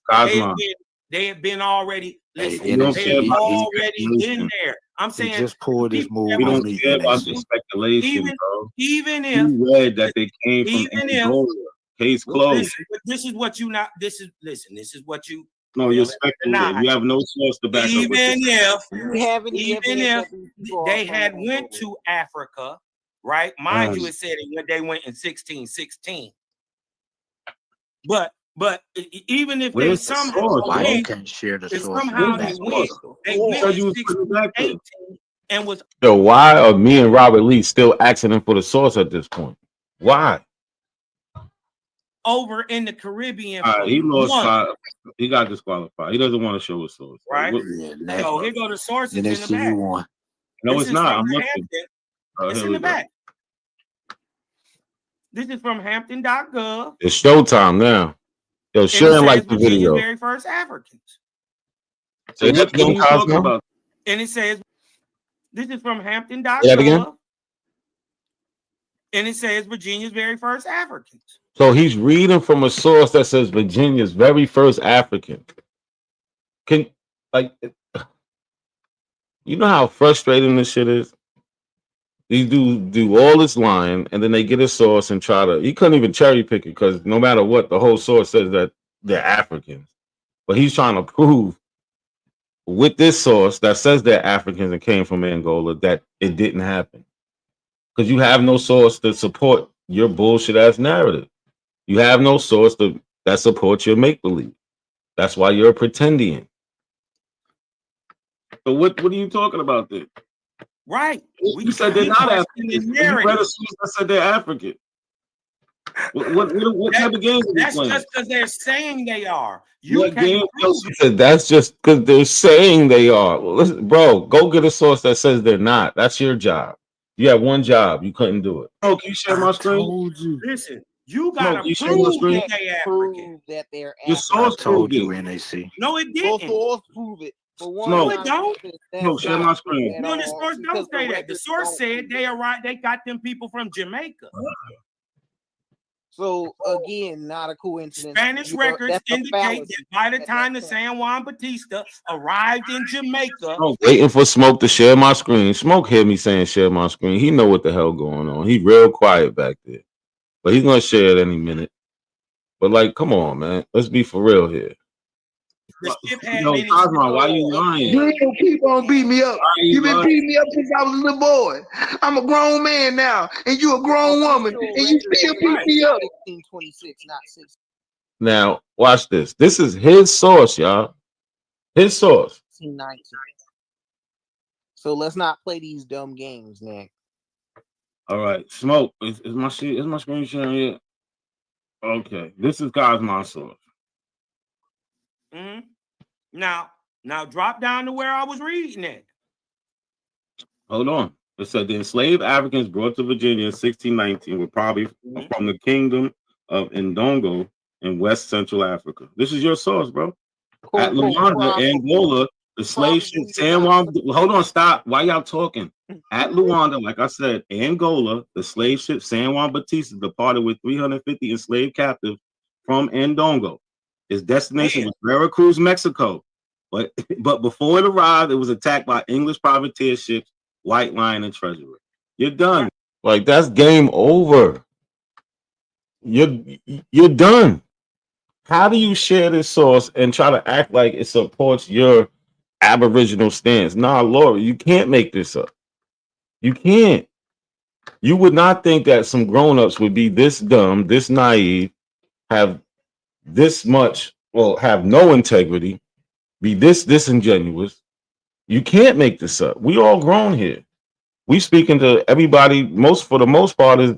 they have been already. Listen, they have already been there. I'm saying just pull this move. We don't care about the speculation, bro. Even if you read that they came from Angola, case closed. This is what you not. This is what you No, you're speculating. You have no source to back up. Even if people they are from had Angola. went to Africa, right? Mind you, it said they went in 1616. But even if they somehow went, if somehow they went in 1618 and was So why are me and Robert Lee still asking him for the source at this point? Why? over in the Caribbean. He lost 5. He got disqualified. He doesn't want to show his source. Right? What, So here go the sources in they the see back. you won. No, This it's is not. from I'm looking. Hampton. It's Here in we the go. back. This is from Hampton.gov. It's showtime now. Yo, And share it and like says the Virginia's video. very first Africans. Say that again, Cosmo. And it says, this is from Say that again. Hampton.gov. And it says Virginia's very first Africans. So he's reading from a source that says Virginia's very first African. Can like, you know how frustrating this shit is? These dudes do all this lying, and then they get a source and try to. He couldn't even cherry pick it because no matter what, the whole source says that they're Africans. But he's trying to prove with this source that says they're Africans and came from Angola that it didn't happen. Because you have no source to support your bullshit ass narrative. You have no source that supports your make believe. That's why you're a pretendian. So what are you talking about then? Right. You said they're not Africans. You read a source that said they're African. What type of games are you That's playing? just because they're saying they are. You What can't game? prove He said that's just because they're saying they are. Well, listen, bro, go get a source that says they're not. That's your job. You have one job. You couldn't do it. Oh, can you share my screen? Told you. Listen, you gotta you share my prove screen? that they Prove that they're Your source Told proved you, it. NAC. No, it Well, didn't. source prove it. For one, No, it don't. No, share my screen. No, the source don't say that. The source said they are right. They got them people from Jamaica. So again, not a coincidence. Spanish records indicate that by the time the San Juan Batista arrived in Jamaica, Waiting for Smoke to share my screen. Smoke hear me saying share my screen. He know what the hell going on. He real quiet back there, but he's gonna share it any minute. But like, come on, man, let's be for real here. the ship had Yo, many. Kosmon, why you lying? You ain't gonna keep on beating me up. You been beating me up since I was a little boy. I'm a grown man now, and you a grown woman, and you still beat me up. 1626, not 6. Now, watch this. This is his source, y'all. His source. 1619. So let's not play these dumb games, Nick. All right, Smoke. Is my shit? Is my screen sharing yet? Okay, this is Kosmon's source. Mhm. Now drop down to where I was reading it. Hold on. It said the enslaved Africans brought to Virginia in 1619 were probably from the kingdom of Ndongo in West Central Africa. This is your source, bro. At Luanda, Angola, the slave ship San Juan. Hold on, stop. Why y'all talking? At Luanda, like I said, Angola, the slave ship San Juan Batista departed with 350 enslaved captives from Ndongo. Its destination was Veracruz, Mexico. But before it arrived, it was attacked by English privateer ships, White Lion and Treasurer. You're done. Like, that's game over. You're done. How do you share this source and try to act like it supports your Aboriginal stance? Nah, Laura, you can't make this up. You can't. You would not think that some grown-ups would be this dumb, this naive, have this much, well, have no integrity, be this disingenuous. You can't make this up. We all grown here. We speaking to everybody, for the most part, is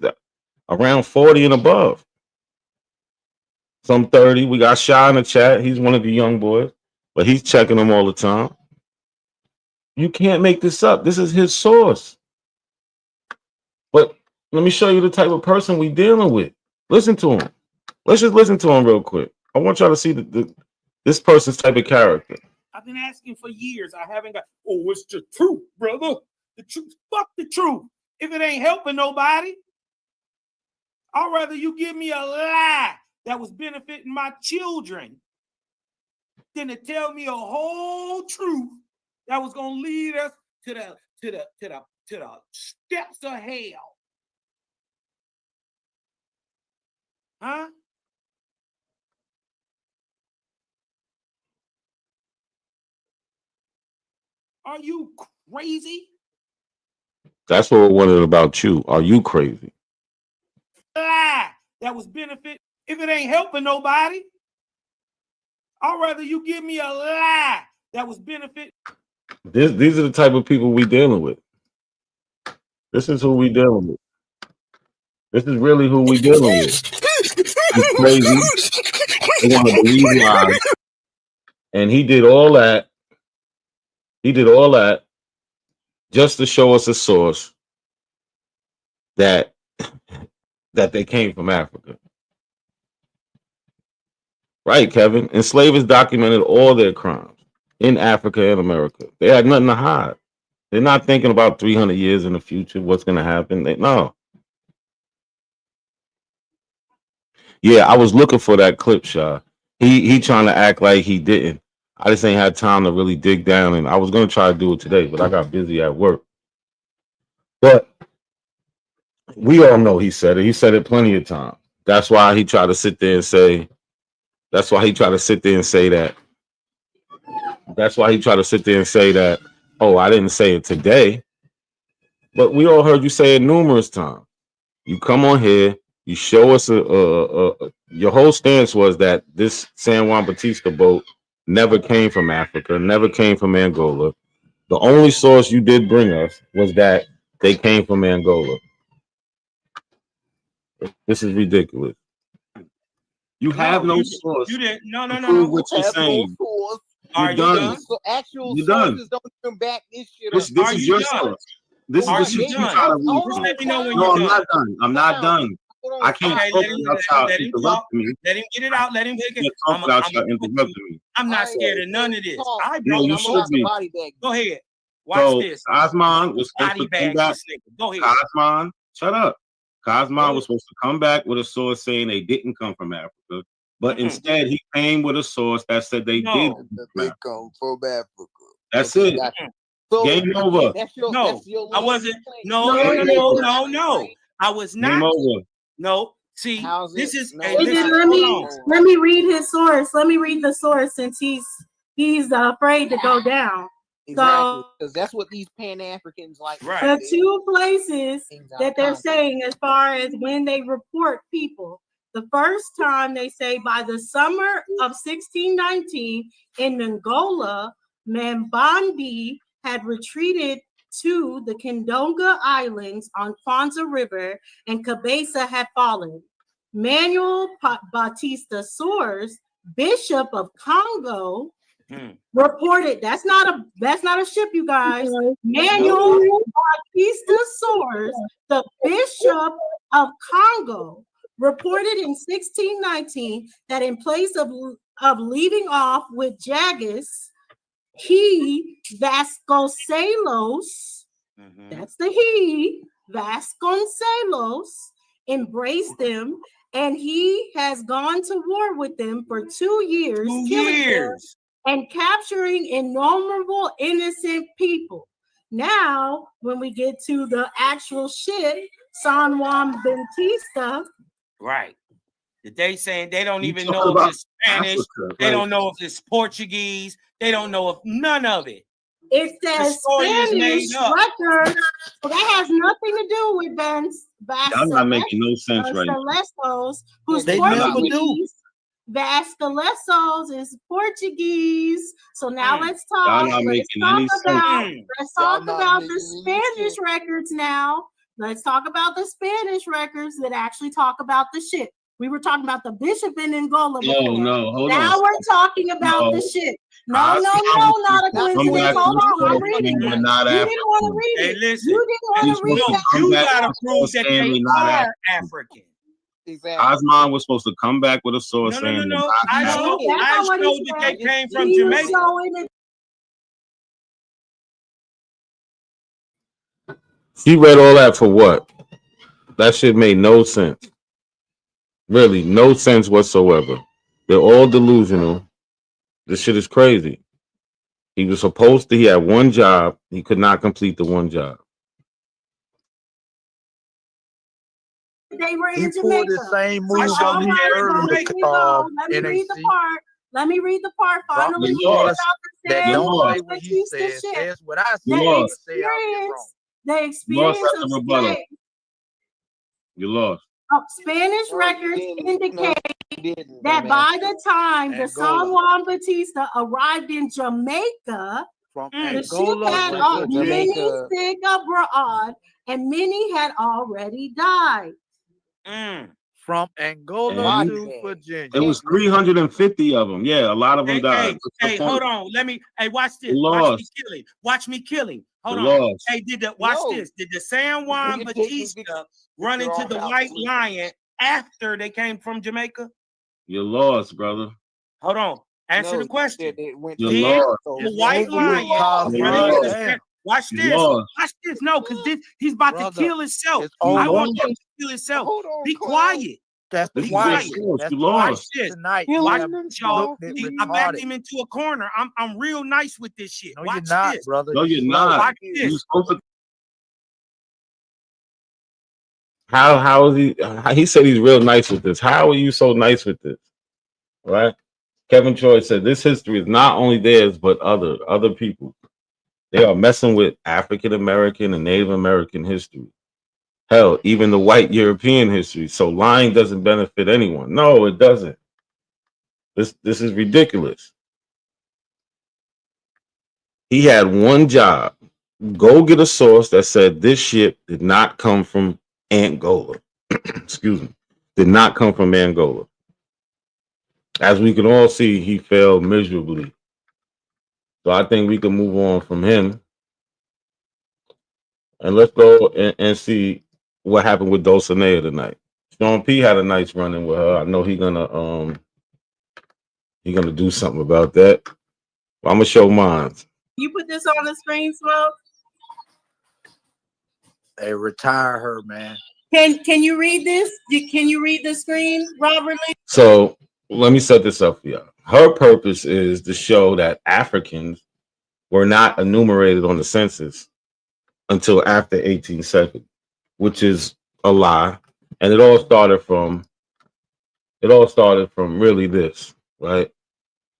around 40 and above. Some 30. We got Shy in the chat. He's one of the young boys, but he's checking them all the time. You can't make this up. This is his source. But let me show you the type of person we dealing with. Listen to him. Let's just listen to him real quick. I want y'all to see this person's type of character. I've been asking for years. I haven't got. Oh, it's the truth, brother. The truth. Fuck the truth. If it ain't helping nobody, I'd rather you give me a lie that was benefiting my children than to tell me a whole truth that was gonna lead us to the steps of hell. Huh? Are you crazy? That's what we're wondering about you. Are you crazy? Lie that was benefit. If it ain't helping nobody, I'd rather you give me a lie that was benefit. These are the type of people we dealing with. This is who we dealing with. This is really who we dealing with. It's crazy. They want to believe lies. And he did all that. He did all that just to show us a source that they came from Africa. Right, Kevin? Enslavers documented all their crimes in Africa and America. They had nothing to hide. They're not thinking about 300 years in the future, what's going to happen. No. Yeah, I was looking for that clip, Shaw. He trying to act like he didn't. I just ain't had time to really dig down, and I was going to try to do it today, but I got busy at work. But we all know he said it. He said it plenty of times. That's why he tried to sit there and say, that's why he tried to sit there and say that. That's why he tried to sit there and say that, oh, I didn't say it today. But we all heard you say it numerous times. You come on here, you show us your whole stance was that this San Juan Bautista boat never came from Africa, never came from Angola. The only source you did bring us was that they came from Angola. This is ridiculous. You have no source. You didn't. No. What you're saying. Are you done? So actual You're sources done. don't even back this shit This up. is your source. This is Are the you shit you done? try to read. Just let me know when No, you're I'm not done. I'm not done. I can't Okay, talk without y'all let him talk. interrupting me. Let him get it out. Let him I pick it. can't talk without y'all interrupting me. I'm not scared of none of this. I No, brought you should be. Go ahead. Watch So this. Kosmon was supposed Body to come bag back. this nigga. Go ahead. Kosmon, shut up. Kosmon was supposed to come back with a source saying they didn't come from Africa, but instead he came with a source that said they did. They come from Africa. That's it. So, Game over. I wasn't. No. I was not. Game over. No. See, this is. Hey, let me read his source. Let me read the source since he's afraid to go down. Exactly, because that's what these Pan-Africans like. The two places that they're saying as far as when they report people. The first time they say by the summer of 1619 in Angola, Mambandi had retreated to the Kendonga Islands on Kwanzaa River and Cabeza had fallen. Manuel Bautista Soares, Bishop of Congo, reported that's not a ship, you guys. Manuel Bautista Soares, the Bishop of Congo, reported in 1619 that in place of leaving off with Jagus, he Vasconcelos, that's the he Vasconcelos, embraced them, and he has gone to war with them for 2 years, killing them and capturing innumerable innocent people. Now, when we get to the actual shit, San Juan Bautista, right? They saying they don't even know if it's Spanish. They don't know if it's Portuguese. They don't know if none of it. It says Spanish records, so that has nothing to do with Y'all not making no sense right now. Vasconcelos, who's They never Portuguese. Vasconcelos is Portuguese. So now let's talk. Y'all not making any sense. Let's talk about the Spanish records now. Let's talk about the Spanish records that actually talk about the shit. We were talking about the bishop in Angola before. No, hold now on. We're talking about the shit. No, not a coincidence. Hold on, I'm reading it. You didn't want to read it. Hey, listen. You didn't want to read that. You gotta prove that they are African. Kosmon was supposed to come back with a source saying No. I showed that they came from Jamaica. He read all that for what? That shit made no sense. Really, no sense whatsoever. They're all delusional. This shit is crazy. He was supposed to, he had one job. He could not complete the one job. They were in He pulled Jamaica. the same move on me earlier. Let me read the part. Let me read the part. Finally, You we lost. get That out don't the say what he says. Says what I say. You lost. The experience Lost at of the rebuttal. slaves. You lost. Spanish records indicate that by the time the San Juan Batista arrived in Jamaica, the ship had many sick abroad and many had already died. From Angola to Virginia. It was 350 of them. Yeah, a lot of them died. Hey, hold on. Let me. Hey, watch this. Lost. Watch me kill him. Watch me kill him. Hold You on. lost. Hey, watch this? Did the San Juan Batista run into the White Lion after they came from Jamaica? You lost, brother. Hold on. Answer the question. You Did lost. the White Lion run into the Watch You this. lost. Watch this. No, because he's about to kill himself. You I want lost. him to kill himself. Be quiet. That's This Be is quiet. your source. You Watch lost. this. Tonight, Watch you this, y'all. I backed retarded. him into a corner. I'm real nice with this shit. No, Watch you're not, this. brother. No, you're not. Watch You this. supposed to. How is he? He said he's real nice with this. How are you so nice with this? Right? Kevin Troy said this history is not only theirs but other people. They are messing with African American and Native American history. Hell, even the white European history. So lying doesn't benefit anyone. No, it doesn't. This is ridiculous. He had one job. Go get a source that said this ship did not come from Angola. Excuse me. Did not come from Angola. As we can all see, he failed miserably. So I think we can move on from him. And let's go and see what happened with Dulcinea tonight. Sean P had a nice run-in with her. I know he's gonna do something about that. I'm gonna show mine. You put this on the screen, Smoke? Hey, retire her, man. Can you read this? Can you read the screen, Robert Lee? So let me set this up for y'all. Her purpose is to show that Africans were not enumerated on the census until after 1870, which is a lie. And it all started from really this, right?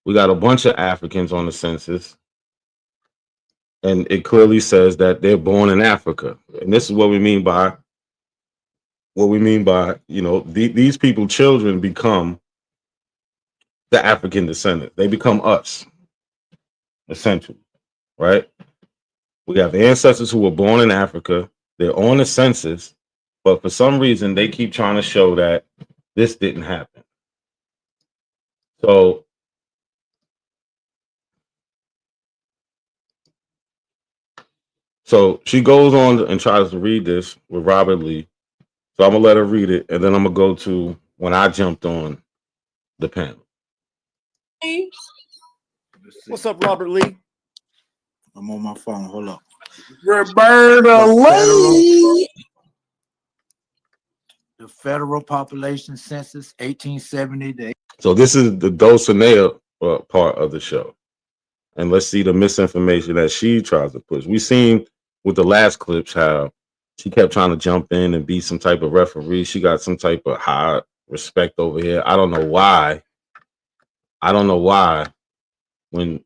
We got a bunch of Africans on the census, and it clearly says that they're born in Africa. And this is what we mean by these people, children become the African descendant. They become us, essentially, right? We have ancestors who were born in Africa. They're on the census, but for some reason, they keep trying to show that this didn't happen. So she goes on and tries to read this with Robert Lee. So I'm going to let her read it, and then I'm going to go to when I jumped on the panel. What's up, Robert Lee? I'm on my phone. Hold up. Roberta Lee. The federal population census, 1870 to. So this is the Dulcinea part of the show. And let's see the misinformation that she tries to push. We've seen with the last clips how she kept trying to jump in and be some type of referee. She got some type of high respect over here. I don't know why. When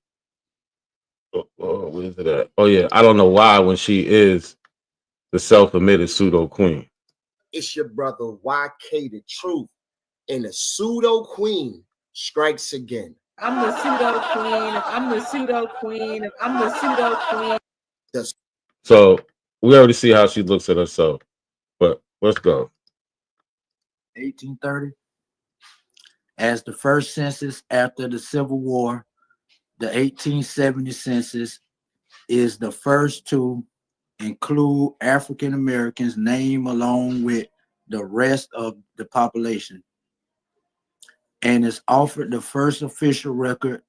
where's it at? Oh yeah, I don't know why when she is the self-admitted pseudo queen. It's your brother YK the Truth, and the pseudo queen strikes again. I'm the pseudo queen. I'm the pseudo queen. I'm the pseudo queen. So we already see how she looks at herself, but let's go. 1830. As the first census after the Civil War, the 1870 census is the first to include African Americans' name along with the rest of the population, and is offered the first official record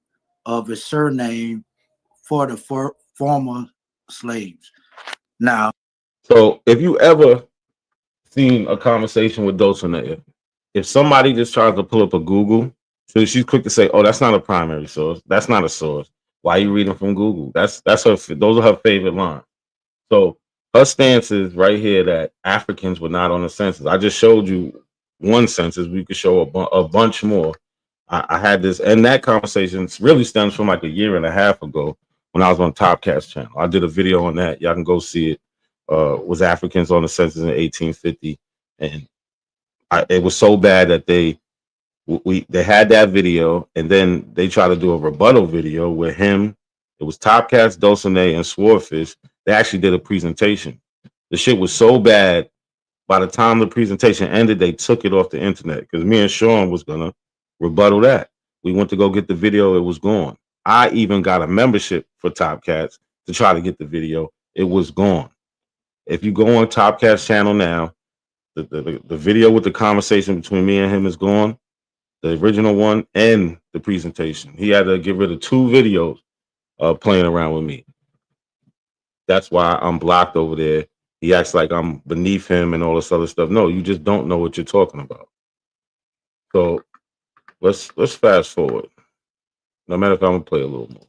of a surname for the former slaves. Now, so if you ever seen a conversation with Dulcinea, if somebody just tries to pull up a Google, so she's quick to say, "Oh, that's not a primary source. That's not a source. Why are you reading from Google?" That's her. Those are her favorite lines. So her stance is right here that Africans were not on the census. I just showed you one census. We could show a bunch more. I had this, and that conversation really stems from like a year and a half ago when I was on Topcast channel. I did a video on that. Y'all can go see it. Was Africans on the census in 1850, and it was so bad that they had that video, and then they tried to do a rebuttal video with him. It was Topcast, Dulcinea, and Swordfish. They actually did a presentation. The shit was so bad. By the time the presentation ended, they took it off the internet because me and Sean was gonna rebuttal that. We went to go get the video. It was gone. I even got a membership for Topcats to try to get the video. It was gone. If you go on Topcats channel now, the video with the conversation between me and him is gone. The original one and the presentation. He had to get rid of 2 videos playing around with me. That's why I'm blocked over there. He acts like I'm beneath him and all this other stuff. No, you just don't know what you're talking about. So let's fast forward. No matter if I'm gonna play a little more.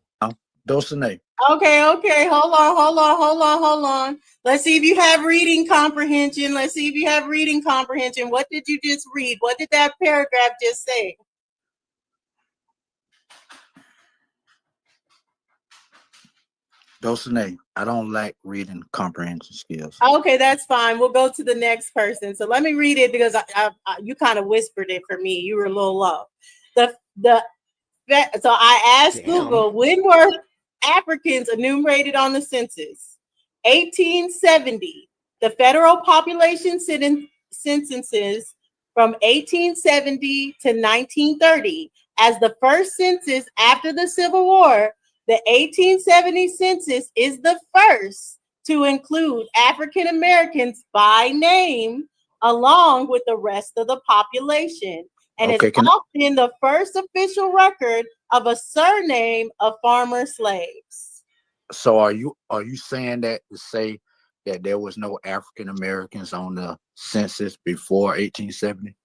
Dulcinea. Okay. Hold on. Let's see if you have reading comprehension. What did you just read? What did that paragraph just say? Dulcinea, I don't lack reading comprehension skills. Okay, that's fine. We'll go to the next person. So let me read it because you kind of whispered it for me. You were a little low. So I asked Google, when were Africans enumerated on the census? 1870. The federal population censuses from 1870 to 1930. As the first census after the Civil War, the 1870 census is the first to include African Americans by name along with the rest of the population. And it's often the first official record of a surname of farmer slaves. So are you saying that to say that there was no African Americans on the census before 1870?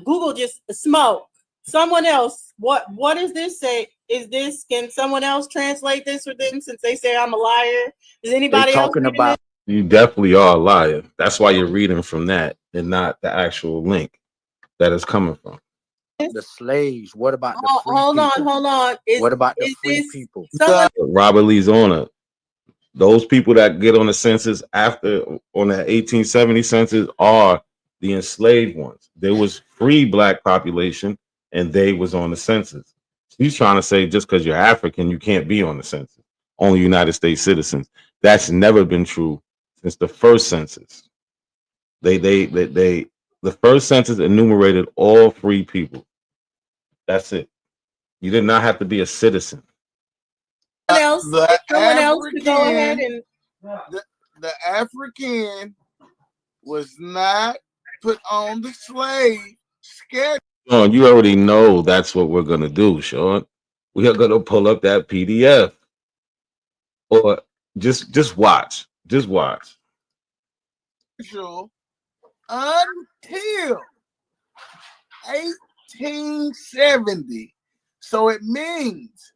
Google just smoke. Someone else, what does this say? Can someone else translate this for them since they say I'm a liar? Is anybody else talking about? You definitely are a liar. That's why you're reading from that and not the actual link that is coming from. The slaves. What about the free hold people? on. What about the free people? Robert Lee's on it. Those people that get on the census after on that 1870 census are the enslaved ones. There was free black population and they was on the census. He's trying to say just because you're African, you can't be on the census. Only United States citizens. That's never been true since the first census. The first census enumerated all free people. That's it. You did not have to be a citizen. Someone else could go ahead and the African was not put on the slave schedule. Sean, you already know that's what we're gonna do, Sean. We are gonna pull up that PDF. Or just watch. Just watch. Until 1870. So it means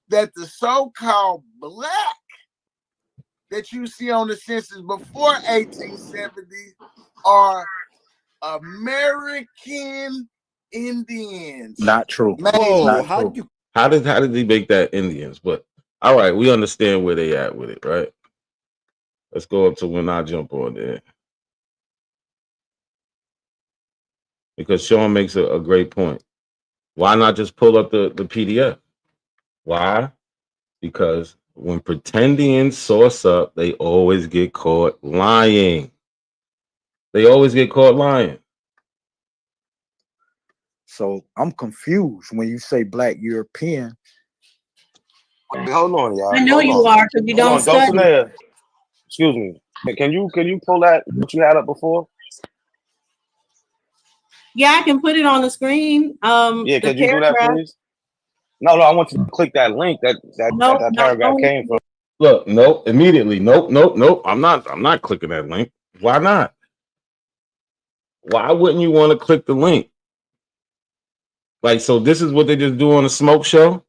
that the so-called black that you see on the census before 1870 are American Indians. Not true. Whoa, Not true. How did they make that Indians? But all right, we understand where they at with it, right? Let's go up to when I jump on there. Because Sean makes a great point. Why not just pull up the PDF? Why? Because when Pretendians source up, they always get caught lying. They always get caught lying. So I'm confused when you say black European. Hold on, y'all. I know you are because you don't study. Dulcinea. Excuse me. Can you pull that what you had up before? Yeah, I can put it on the screen. Yeah, can you do that, please? No, I want you to click that link that paragraph came from. Look, nope, immediately. Nope. I'm not clicking that link. Why not? Why wouldn't you want to click the link? Like, so this is what they just do on a smoke show?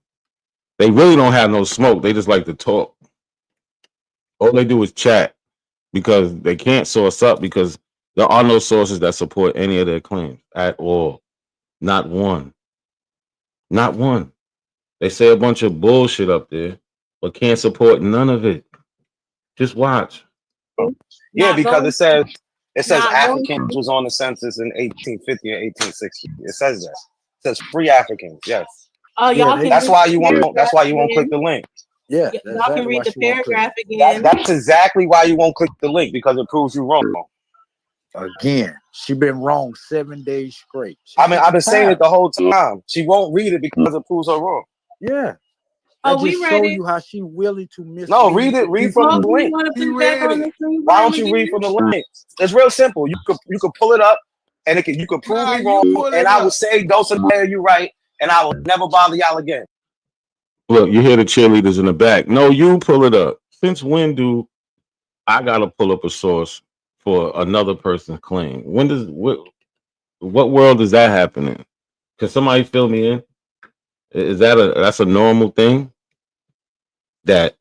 They really don't have no smoke. They just like to talk. All they do is chat because they can't source up because there are no sources that support any of their claims at all. Not one. Not one. They say a bunch of bullshit up there, but can't support none of it. Just watch. Yeah, because it says not going Africans was on the census in 1850 and 1860. It says that. It says free Africans. Yes. Oh, Yeah, y'all they, can That's read why the you won't. That's paragraph why you won't click again. the link. yeah, that's Y'all can exactly why read the she won't click paragraph it. again. That's exactly why you won't click the link, because it proves you wrong. Again, she been wrong 7 days straight. She I mean, I've been saying tired. it the whole time. She won't read it because it proves her wrong. Yeah. Oh, That we just read show it. you how she willing to mislead. No, read it. Read from Oh, the do you link. want to put He it back read on it. the screen? Why for don't him you read again? from the link? It's real simple. You could pull it up, and you could prove Nah, me you wrong, pull and it I will up. say Dulcinea, you right, and I will never bother y'all again. Look, you hear the cheerleaders in the back. No, you pull it up. Since when do I gotta pull up a source for another person's claim? When does what world is that happening? Can somebody fill me in? Is that's a normal thing that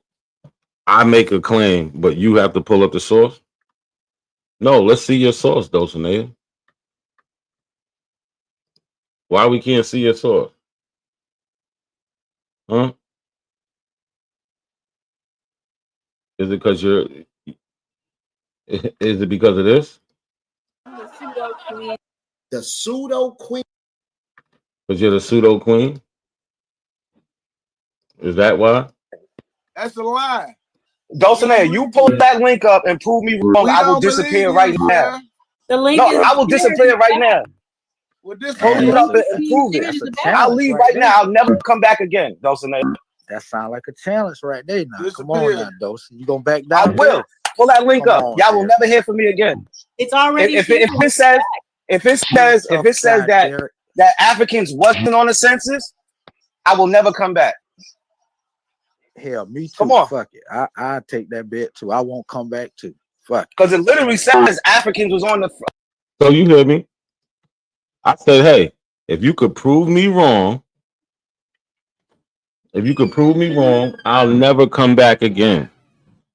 I make a claim, but you have to pull up the source? No, let's see your source, Dulcinea. Why we can't see your source? Huh? Is it because you're? Is it because of this? The pseudo queen. The pseudo queen. Because you're the pseudo queen? Is that why? That's a lie. Dulcinea, you pull that link up and prove me wrong. We I will don't believe disappear you, right now. Sierra. The link No, is I will there. disappear right now. Well, this Pull Damn, it up that's and a, prove it. that's a I'll challenge leave right right there. now. I'll never come back again, Dulcinea. That sound like a challenge right there. Now, come on Disappear. now, Dulce. You gonna back I down? will. Pull that link Come up. on, Y'all will Derek. never hear from me again. It's already If shared. it says Tough guy, Derek. that Africans wasn't on the census, I will never come back. Hell, me too. Come on. Fuck it. I take that bet too. I won't come back too. Fuck. Because it literally says Africans was on the. So you hear me? I said, hey, if you could prove me wrong, I'll never come back again.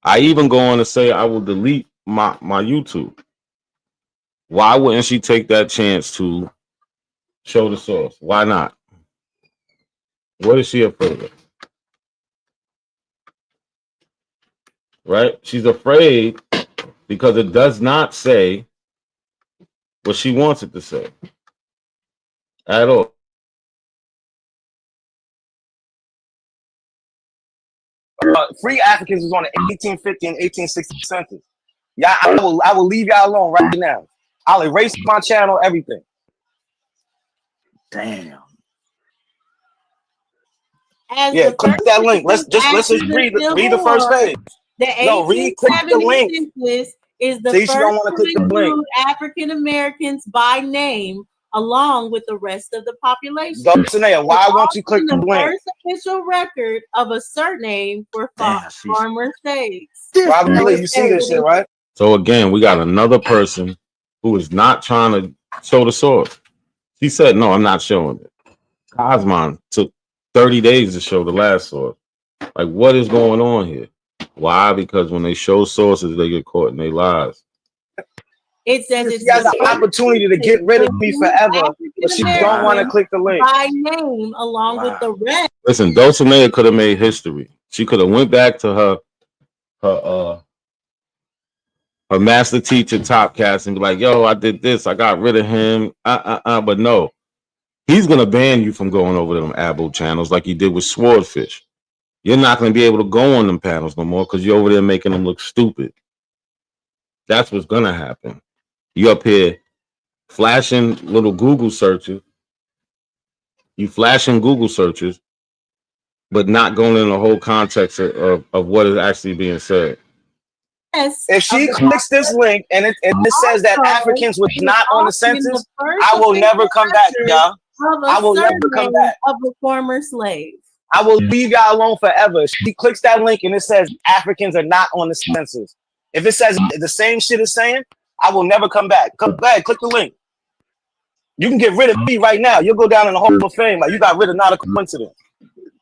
I even go on to say I will delete my YouTube. Why wouldn't she take that chance to show the source? Why not? What is she afraid of? Right? She's afraid because it does not say what she wants it to say at all. Free Africans was on the 1850 and 1860 census. Yeah, I will leave y'all alone right now. I'll erase my channel, everything. Damn. As Yeah, the click first that link. Let's census just after read the the Civil first War, page. the No, click the 1870 link. census is the See, she first don't want to to click the link. include African Americans by name along with the rest of the population. Dulcinea, why won't you click the the link? first official record of a surname for farmer states. Robert Lee, you see this shit, right? So again, we got another person who is not trying to show the source. She said, no, I'm not showing it. Kosmon took 30 days to show the last source. Like, what is going on here? Why? Because when they show sources, they get caught in their lies. It says She has an opportunity to get rid of me forever, but she don't want to click the link. By name along with the rest. Listen, Dulcinea could have made history. She could have went back to her master teacher, Topcast, and be like, yo, I did this. I got rid of him. But no. He's going to ban you from going over to them Abo channels like he did with Swordfish. You're not going to be able to go on them panels no more because you're over there making them look stupid. That's what's going to happen. You up here flashing little Google searches. You flashing Google searches, but not going in the whole context of what is actually being said. If she clicks this link and it says that Africans was not on the census, I will never come back, y'all. I will never come back. Of a former slave. I will leave y'all alone forever. She clicks that link and it says Africans are not on the census. If it says the same shit is saying, I will never come back. Go ahead, click the link. You can get rid of me right now. You'll go down in the Hall of Fame like you got rid of Not a Coincidence.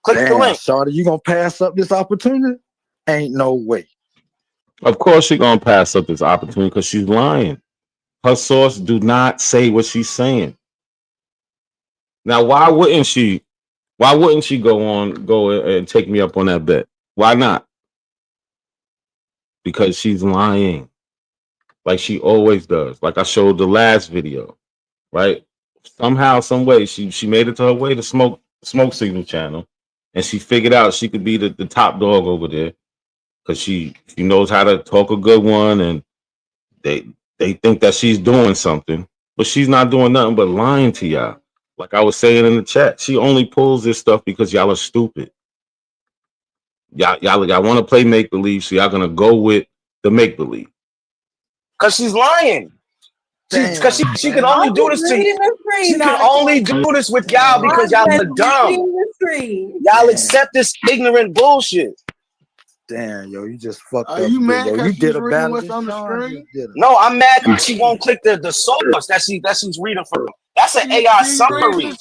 Click the link. Shawty, you gonna pass up this opportunity? Ain't no way. Of course she's going to pass up this opportunity because she's lying. Her source do not say what she's saying. Now, why wouldn't she Why wouldn't she go and take me up on that bet? Why not? Because she's lying, like she always does. Like I showed the last video, right? Somehow, some way, she made it to her way to smoke signal channel, and she figured out she could be the top dog over there because she knows how to talk a good one, and they think that she's doing something, but she's not doing nothing but lying to y'all. Like I was saying in the chat, she only pulls this stuff because y'all are stupid. Y'all want to play make believe, so y'all gonna go with the make believe. Cause she's lying. Because she can only do this to you. She can only do this with y'all because y'all are dumb. Y'all accept this ignorant bullshit. Damn, yo, you just fucked Are up. you mad Yo, because you she's did a reading battle. what's on the screen? No, I'm mad that she won't click the source that she's reading from. That's an AI summary.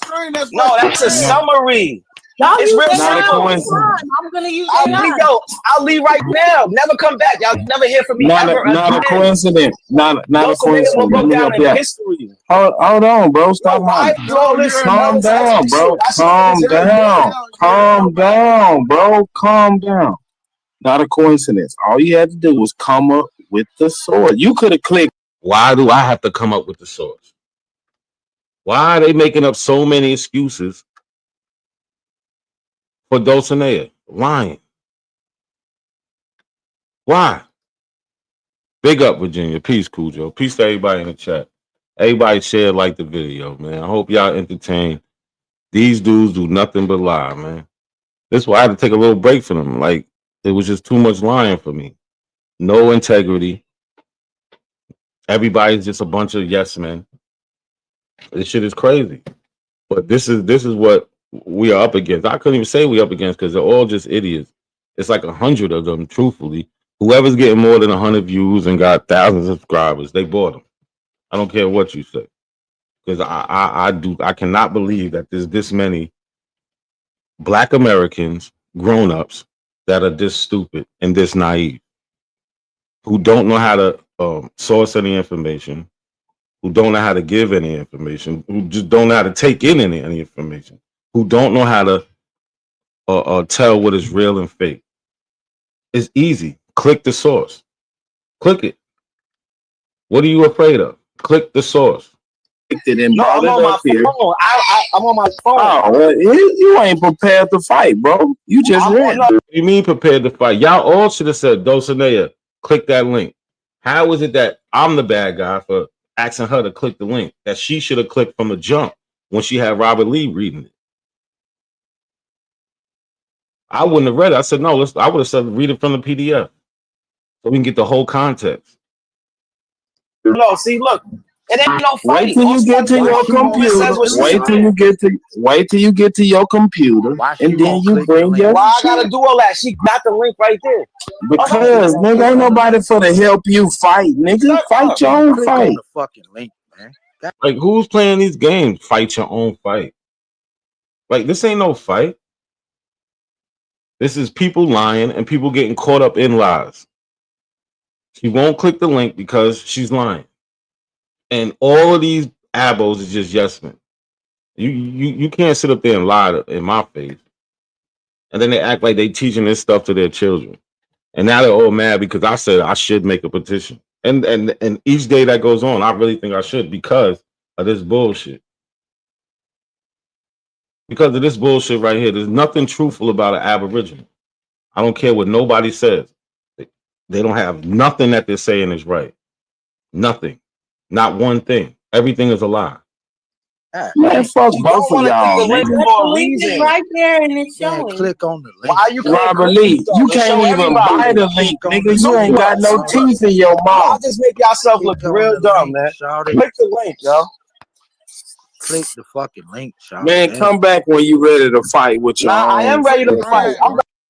No, that's a summary. Y'all It's use real AI simple. all the time. I'm gonna use AI. I'll leave right now. Never come back. Y'all never hear from me ever Not a again. coincidence. Not a Dulcinea coincidence. will Let go me down help you in out. history. Hold on, bro. Stop Why lying. is all this Calm down, bro. Calm down, bro. Calm down. Not a coincidence. All you had to do was come up with the source. You could have clicked. Why do I have to come up with the source? Why are they making up so many excuses for Dulcinea? Lying. Why? Big up, Virginia. Peace, Cujo. Peace to everybody in the chat. Everybody share, like the video, man. I hope y'all entertain. These dudes do nothing but lie, man. That's why I had to take a little break from them. Like, it was just too much lying for me. No integrity. Everybody's just a bunch of yes men. This shit is crazy. But this is what we are up against. I couldn't even say we up against because they're all just idiots. It's like 100 of them, truthfully. Whoever's getting more than 100 views and got thousands of subscribers, they bought them. I don't care what you say. Because I cannot believe that there's this many Black Americans, grown-ups, that are this stupid and this naive, who don't know how to source any information, who don't know how to give any information, who just don't know how to take in any information, who don't know how to tell what is real and fake. It's easy. Click the source. Click it. What are you afraid of? Click the source. No, I'm on my phone. I'm on my phone. Oh, well, you ain't prepared to fight, bro. You just ran. What do you mean prepared to fight? Y'all all should have said, Dulcinea, click that link. How is it that I'm the bad guy for asking her to click the link that she should have clicked from the jump when she had Robert Lee reading it? I wouldn't have read it. I said, no, I would have said, read it from the PDF so we can get the whole context. No, see, look, it ain't no fight. Wait till you get to your computer. Wait till you get to your computer, and then you bring your. Why I gotta do all that? She got the link right there. Because nigga, ain't nobody for to help you fight, nigga. Fight your own fight. Fucking link, man. Like, who's playing these games? Fight your own fight. Like, this ain't no fight. This is people lying and people getting caught up in lies. She won't click the link because she's lying. And all of these abos is just yes men. You can't sit up there and lie in my face. And then they act like they teaching this stuff to their children. And now they're all mad because I said I should make a petition. And each day that goes on, I really think I should because of this bullshit. Because of this bullshit right here. There's nothing truthful about an Aboriginal. I don't care what nobody says. They don't have nothing that they're saying is right. Nothing. Not one thing. Everything is a lie. Man, fuck both of y'all. The link is right there and it's showing. Click on the link. Why you Robert Lee, you can't even buy the link, nigga. You ain't got no teeth in your Y'all mouth. just make yourself look real dumb, man. Click the link, yo. Click the fucking link, Sean. Man, come back when you ready to fight with your own. I am ready to fight.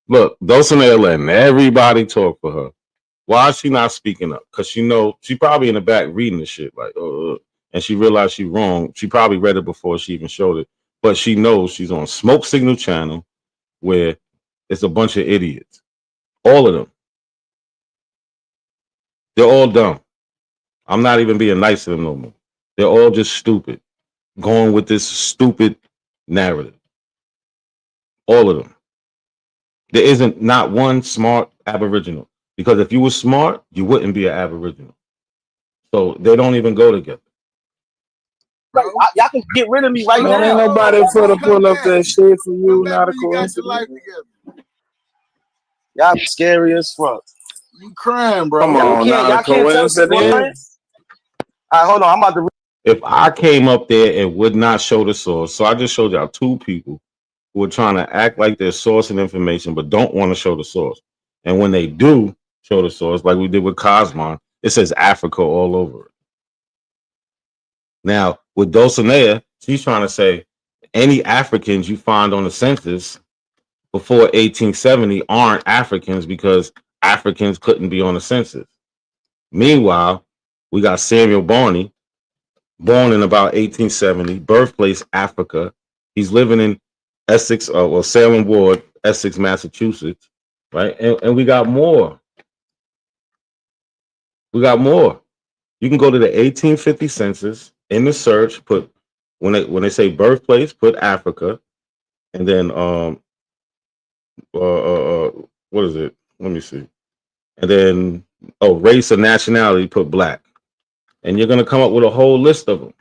Look, Dulcinea letting everybody talk for her. Why is she not speaking up? Because she probably in the back reading the shit like, and she realized she's wrong. She probably read it before she even showed it, but she knows she's on Smoke Signal Channel where it's a bunch of idiots. All of them. They're all dumb. I'm not even being nice to them no more. They're all just stupid, going with this stupid narrative. All of them. There isn't not one smart Aboriginal. Because if you were smart, you wouldn't be an Aboriginal. So they don't even go together. Like, y'all can get rid of me right Man, now. ain't nobody for to pull up that shit for you, not a coincidence. Y'all scary as fuck. You crying, bro. Come on, not a coincidence. All right, hold on. I'm about to. If I came up there and would not show the source, so I just showed y'all two people who are trying to act like they're sourcing information but don't want to show the source. And when they do show the source, like we did with Kosmon, it says Africa all over it. Now, with Dulcinea, she's trying to say any Africans you find on the census before 1870 aren't Africans because Africans couldn't be on the census. Meanwhile, we got Samuel Barney, born in about 1870, birthplace Africa. He's living in Essex, or Salem Ward, Essex, Massachusetts, right? And we got more. We got more. You can go to the 1850 census in the search, put when they say birthplace, put Africa, and then what is it? Let me see. And then race or nationality, put black, and you're gonna come up with a whole list of them.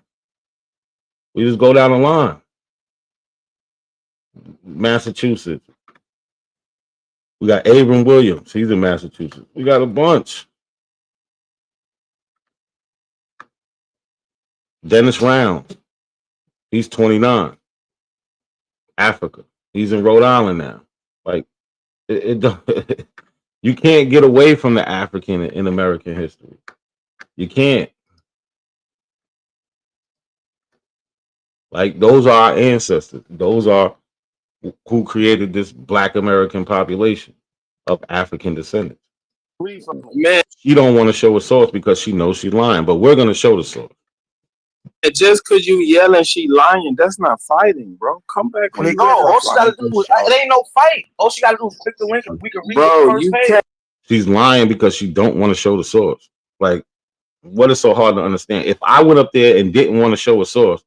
We just go down the line. Massachusetts. We got Abram Williams. He's in Massachusetts. We got a bunch. Dennis Rounds. He's 29. Africa. He's in Rhode Island now. Like it you can't get away from the African in American history. You can't. Like those are our ancestors. Those are who created this Black American population of African descendants. Man, she don't want to show a source because she knows she's lying, but we're gonna show the source. Just because you yelling she lying, that's not fighting, bro. Come back. No, all she gotta do is it ain't no fight. All she gotta do is click the link and we can read the first page. Can't. She's lying because she don't want to show the source. Like, what is so hard to understand? If I went up there and didn't want to show a source,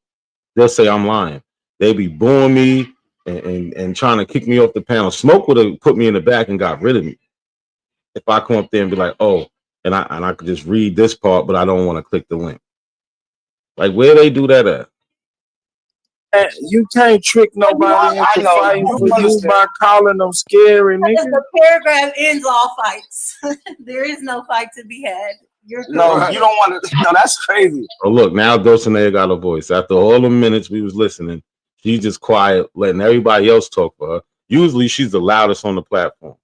they'll say I'm lying. They'd be booing me and trying to kick me off the panel. Smoke would have put me in the back and got rid of me. If I come up there and be like, oh, and I could just read this part, but I don't want to click the link. Like, where they do that at? You can't trick nobody into fighting for you by calling them scary, nigga. The paragraph ends all fights. There is no fight to be had. You're no, correct. you don't want to. No, that's crazy. Oh, look, now Dulcinea got a voice. After all the minutes we was listening, she's just quiet, letting everybody else talk for her. Usually she's the loudest on the platform.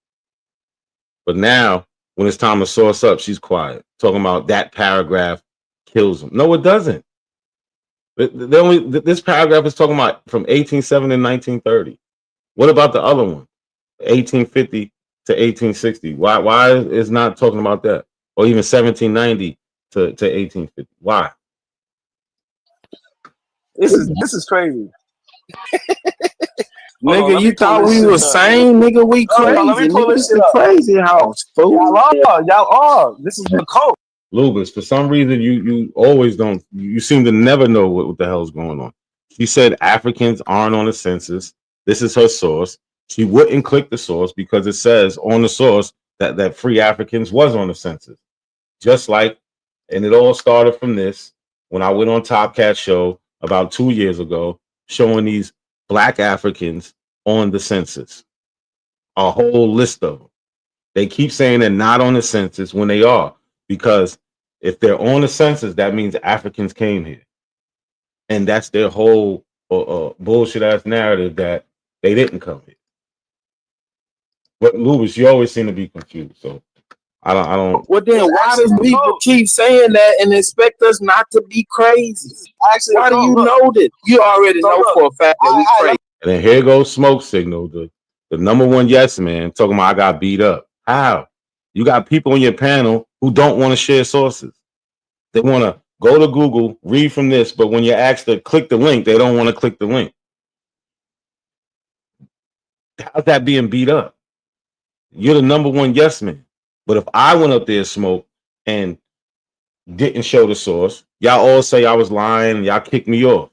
But now, when it's time to source up, she's quiet, talking about that paragraph kills them. No, it doesn't. This paragraph is talking about from 1870 to 1930. What about the other one, 1850 to 1860? Why is not talking about that? Or even 1790 to 1850? Why? This is crazy. Nigga, you thought we were sane? Nigga, we crazy. Let me pull Nigga, this this the crazy house, fool. Y'all are. This is the code. Lubis, for some reason, you always don't. You seem to never know what the hell's going on. She said Africans aren't on the census. This is her source. She wouldn't click the source because it says on the source that free Africans was on the census. Just like, and it all started from this when I went on Top Cat show about 2 years ago, showing these Black Africans on the census. A whole list of them. They keep saying they're not on the census when they are. Because if they're on the census, that means Africans came here. And that's their whole bullshit ass narrative that they didn't come here. But Lubis, you always seem to be confused. So I don't. Well, then why do people keep saying that and expect us not to be crazy? Actually, why do you know that? You already know for a fact that we crazy. And then here goes Smoke Signal, the number one yes man, talking about I got beat up. How? You got people on your panel who don't want to share sources. They want to go to Google, read from this, but when you're asked to click the link, they don't want to click the link. How's that being beat up? You're the number one yes man. But if I went up there, Smoke, and didn't show the source, y'all all say I was lying and y'all kicked me off.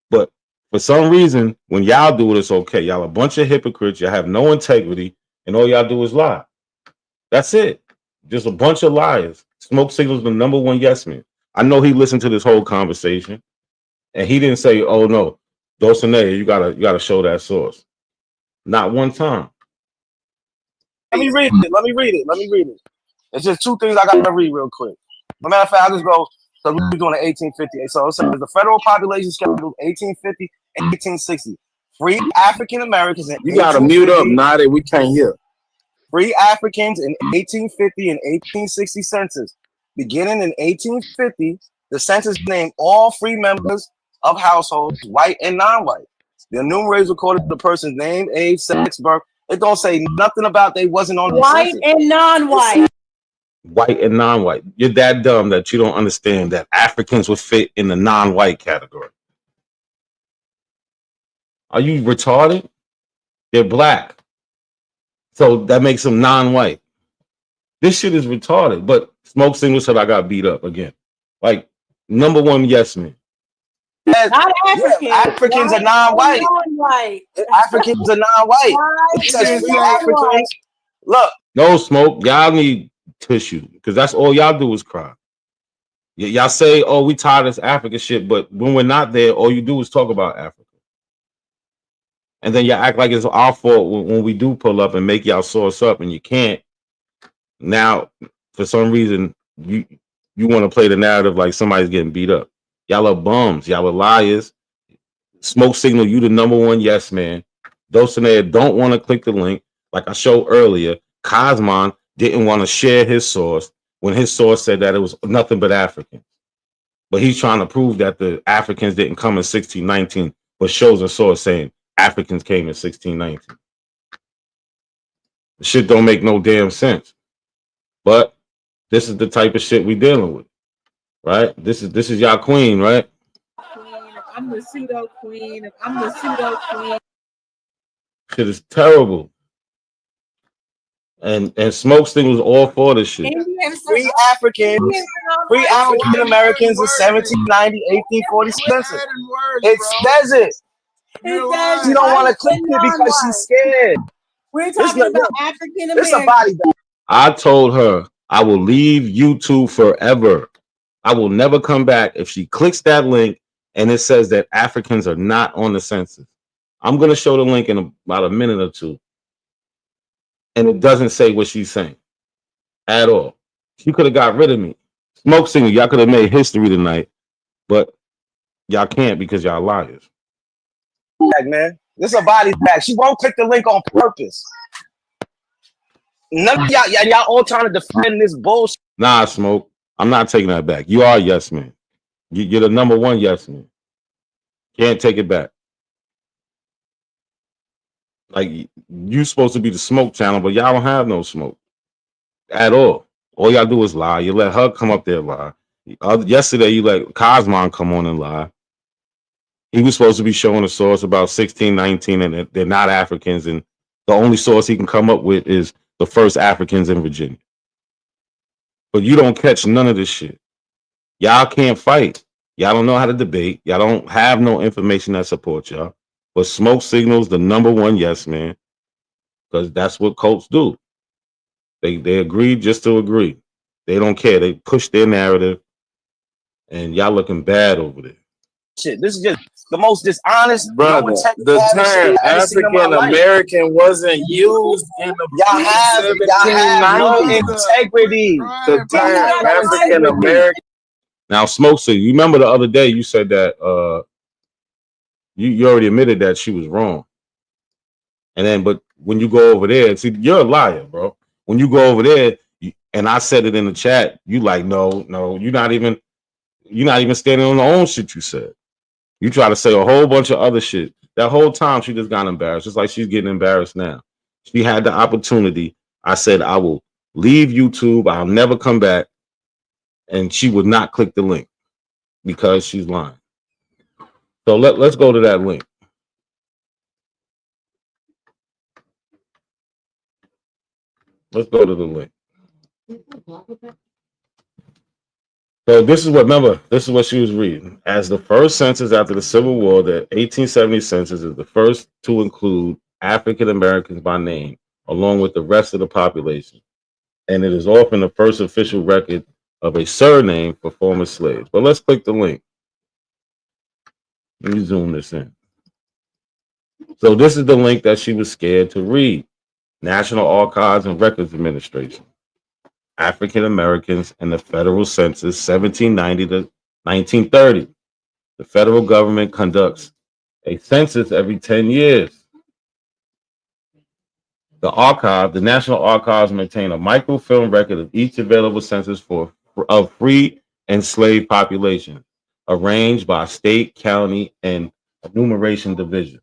But For some reason, when y'all do it, it's okay. Y'all a bunch of hypocrites. Y'all have no integrity, and all y'all do is lie. That's it. Just a bunch of liars. Smoke Signal's the number one yes man. I know he listened to this whole conversation, and he didn't say, "Oh no, Dulcinea, you gotta show that source." Not one time. Let me read it. It's just two things I gotta read real quick. As a matter of fact, I'll just go. So we're doing the 1858. So it says the federal population schedule 1850 and 1860. Free African Americans in You gotta mute up, Naughty. We can't hear. Free Africans in 1850 and 1860 census. Beginning in 1850, the census named all free members of households, white and non-white. The enumerators recorded the person's name, age, sex, birth. It don't say nothing about they wasn't on the White census. and non-white. White and non-white. You're that dumb that you don't understand that Africans would fit in the non-white category. Are you retarded? They're black. So that makes them non-white. This shit is retarded. But Smoke Signal said I got beat up again. Like, number one yes man. Not African. Yeah, Africans are non-white. Africans are non-white. It says free Africans. Look. No, Smoke. Y'all need tissue because that's all y'all do is cry. Y'all say, "Oh, we tired of this African shit," but when we're not there, all you do is talk about Africa, and then you act like it's our fault when we do pull up and make y'all source up, and you can't. Now, for some reason, you want to play the narrative like somebody's getting beat up. Y'all are bums. Y'all are liars. Smoke Signal, you the number one yes man. Dulcinea don't want to click the link. Like I showed earlier, Kosmon didn't want to share his source when his source said that it was nothing but Africans. But he's trying to prove that the Africans didn't come in 1619, but shows a source saying Africans came in 1619. The shit don't make no damn sense. But this is the type of shit we dealing with, right? This is y'all queen, right? I'm the pseudo queen. I'm the pseudo queen. Shit is terrible. And Smoke Sting was all for this shit. Free African Americans in 1790, 1840 census. It says it. She don't want to click it because she's scared. We're talking about African It's a American. body bag. I told her I will leave YouTube forever. I will never come back if she clicks that link and it says that Africans are not on the census. I'm going to show the link in about a minute or two. And it doesn't say what she's saying at all. She could have got rid of me. Smoke Signal, y'all could have made history tonight, but y'all can't because y'all liars. Man, this is a body bag. She won't click the link on purpose. None of y'all all trying to defend this bullshit. Nah, Smoke, I'm not taking that back. You are a yes man. You're the number one yes man. Can't take it back. Like, you supposed to be the smoke channel, but y'all don't have no smoke at all. All y'all do is lie. You let her come up there and lie. Yesterday, you let Kosmon come on and lie. He was supposed to be showing a source about 1619, and they're not Africans, and the only source he can come up with is the first Africans in Virginia. But you don't catch none of this shit. Y'all can't fight. Y'all don't know how to debate. Y'all don't have no information that supports y'all. But Smoke Signal's the number one yes man, because that's what cults do. They agree just to agree. They don't care. They push their narrative, and y'all looking bad over there. Shit, this is just the most dishonest, brother. The term African American wasn't used in the y'all have no integrity. The term African American. Now, Smoke Signal, you remember the other day you said that you already admitted that she was wrong. And then, but when you go over there, see, you're a liar, bro. When you go over there, and I said it in the chat, you like, no, you're not even standing on the own shit you said. You try to say a whole bunch of other shit. That whole time she just got embarrassed, just like she's getting embarrassed now. She had the opportunity. I said, I will leave YouTube. I'll never come back. And she would not click the link because she's lying. So let's go to that link. Let's go to the link. So this is what she was reading. As the first census after the Civil War, the 1870 census is the first to include African Americans by name, along with the rest of the population. And it is often the first official record of a surname for former slaves. But let's click the link. Let me zoom this in. So this is the link that she was scared to read. National Archives and Records Administration. African Americans and the Federal Census, 1790 to 1930. The federal government conducts a census every 10 years. The National Archives maintain a microfilm record of each available census of free and slave population, arranged by state, county, and enumeration divisions.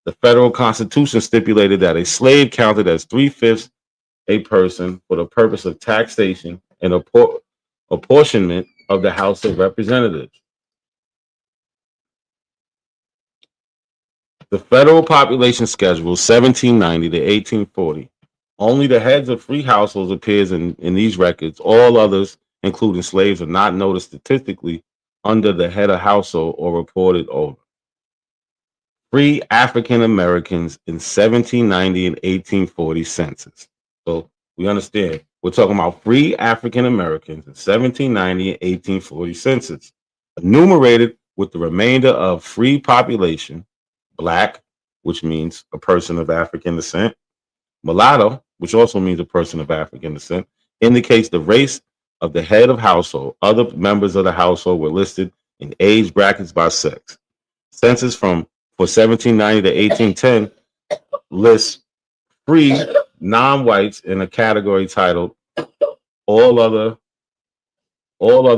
The federal constitution stipulated that a slave counted as 3/5 a person for the purpose of taxation and apportionment of the House of Representatives. The federal population schedule, 1790 to 1840. Only the heads of free households appears in these records. All others, including slaves, are not noticed statistically under the head of household or reported over. Free African Americans in 1790 and 1840 census. So we understand we're talking about free African Americans in 1790 and 1840 census, enumerated with the remainder of free population. Black, which means a person of African descent. Mulatto, which also means a person of African descent, indicates the race of the head of household. Other members of the household were listed in age brackets by sex. Census for 1790 to 1810 lists free non-whites in a category titled all other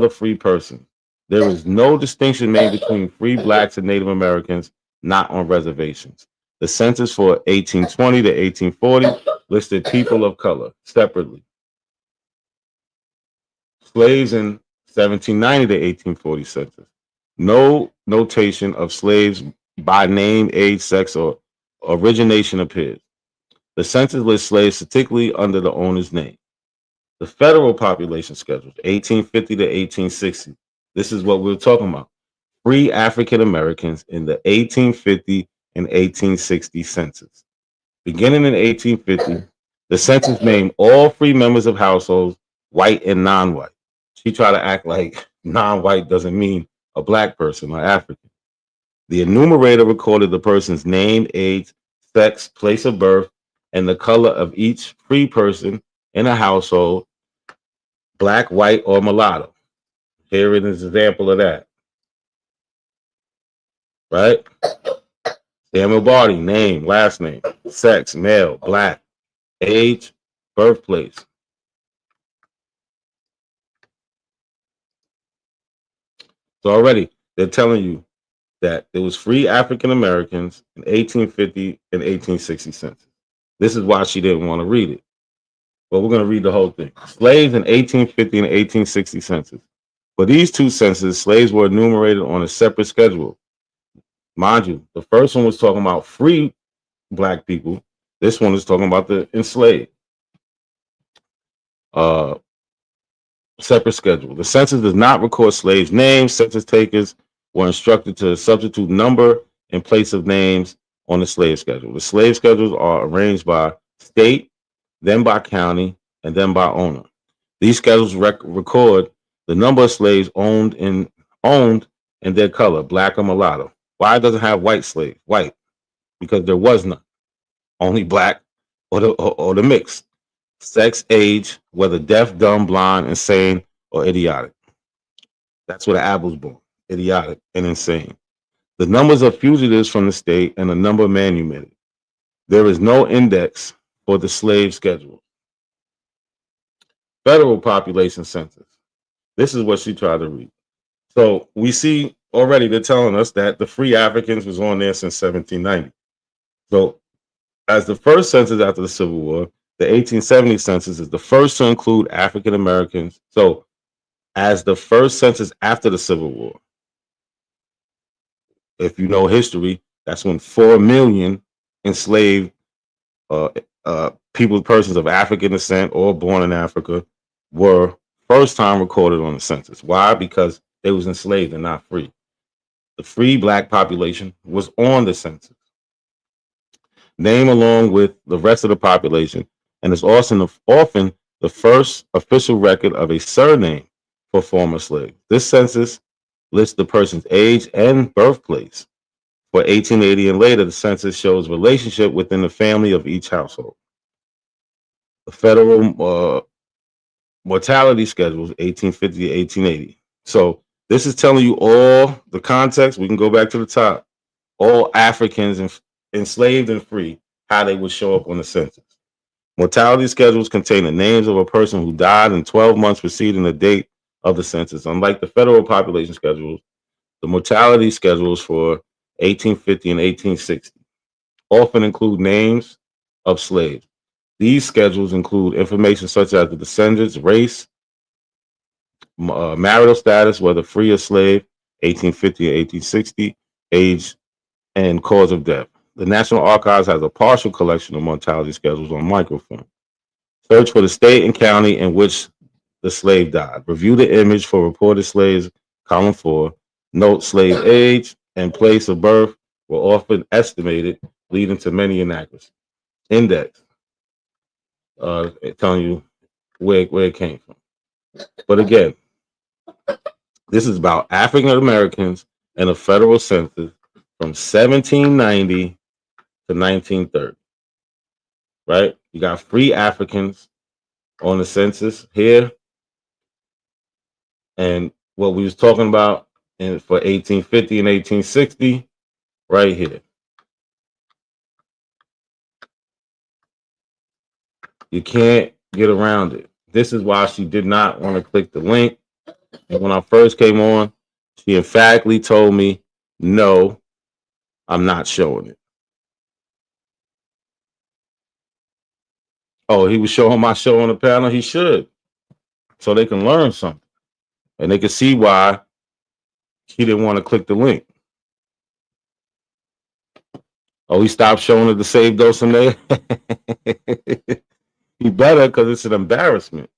free persons. There is no distinction made between free blacks and Native Americans not on reservations. The census for 1820 to 1840 listed people of color separately. Slaves in 1790 to 1840 census. No notation of slaves by name, age, sex, or origination appears. The census lists slaves particularly under the owner's name. The federal population schedule, 1850 to 1860. This is what we're talking about. Free African Americans in the 1850 and 1860 census. Beginning in 1850, the census named all free members of households, white and non-white. She tried to act like non-white doesn't mean a black person or African. The enumerator recorded the person's name, age, sex, place of birth, and the color of each free person in a household, black, white, or mulatto. Here is an example of that. Right? Samuel Barty, name, last name, sex, male, black, age, birthplace. So already they're telling you that there was free African Americans in 1850 and 1860 census. This is why she didn't want to read it. But we're going to read the whole thing. Slaves in 1850 and 1860 census. For these two censuses, slaves were enumerated on a separate schedule. Mind you, the first one was talking about free black people. This one is talking about the enslaved. Separate schedule. The census does not record slaves' names. Census takers were instructed to substitute number in place of names on the slave schedule. The slave schedules are arranged by state, then by county, and then by owner. These schedules record the number of slaves owned and their color, black or mulatto. Why it doesn't have white slave? White, because there was none. Only black or the mix. Sex, age, whether deaf, dumb, blind, insane, or idiotic. That's where the apple's born. Idiotic and insane. The numbers of fugitives from the state and the number manumitted. There is no index for the slave schedule. Federal population census. This is what she tried to read. So we see already they're telling us that the free Africans was on there since 1790. So as the first census after the Civil War, the 1870 census is the first to include African Americans. So as the first census after the Civil War, if you know history, that's when 4 million enslaved persons of African descent or born in Africa were first time recorded on the census. Why? Because they was enslaved and not free. The free black population was on the census. Name along with the rest of the population, and is often the first official record of a surname for former slaves. This census lists the person's age and birthplace. For 1880 and later, the census shows relationship within the family of each household. The federal mortality schedules 1850 to 1880. So this is telling you all the context. We can go back to the top. All Africans enslaved and free, how they would show up on the census. Mortality schedules contain the names of a person who died in 12 months preceding the date of the census. Unlike the federal population schedules, the mortality schedules for 1850 and 1860 often include names of slaves. These schedules include information such as the descendants, race, marital status, whether free or slave, 1850 and 1860, age, and cause of death. The National Archives has a partial collection of mortality schedules on microfilm. Search for the state and county in which the slave died. Review the image for reported slaves, column 4. Note slave age and place of birth were often estimated, leading to many inaccuracies. Index, telling you where it came from. But again, this is about African Americans and the federal census from 1790 to 1930. Right? You got free Africans on the census here. And what we was talking about for 1850 and 1860, right here. You can't get around it. This is why she did not want to click the link. And when I first came on, she emphatically told me, no, I'm not showing it. Oh, he was showing my show on the panel? He should. So they can learn something. And they can see why he didn't want to click the link. Oh, he stopped showing it to save Dulcinea? He better, because it's an embarrassment.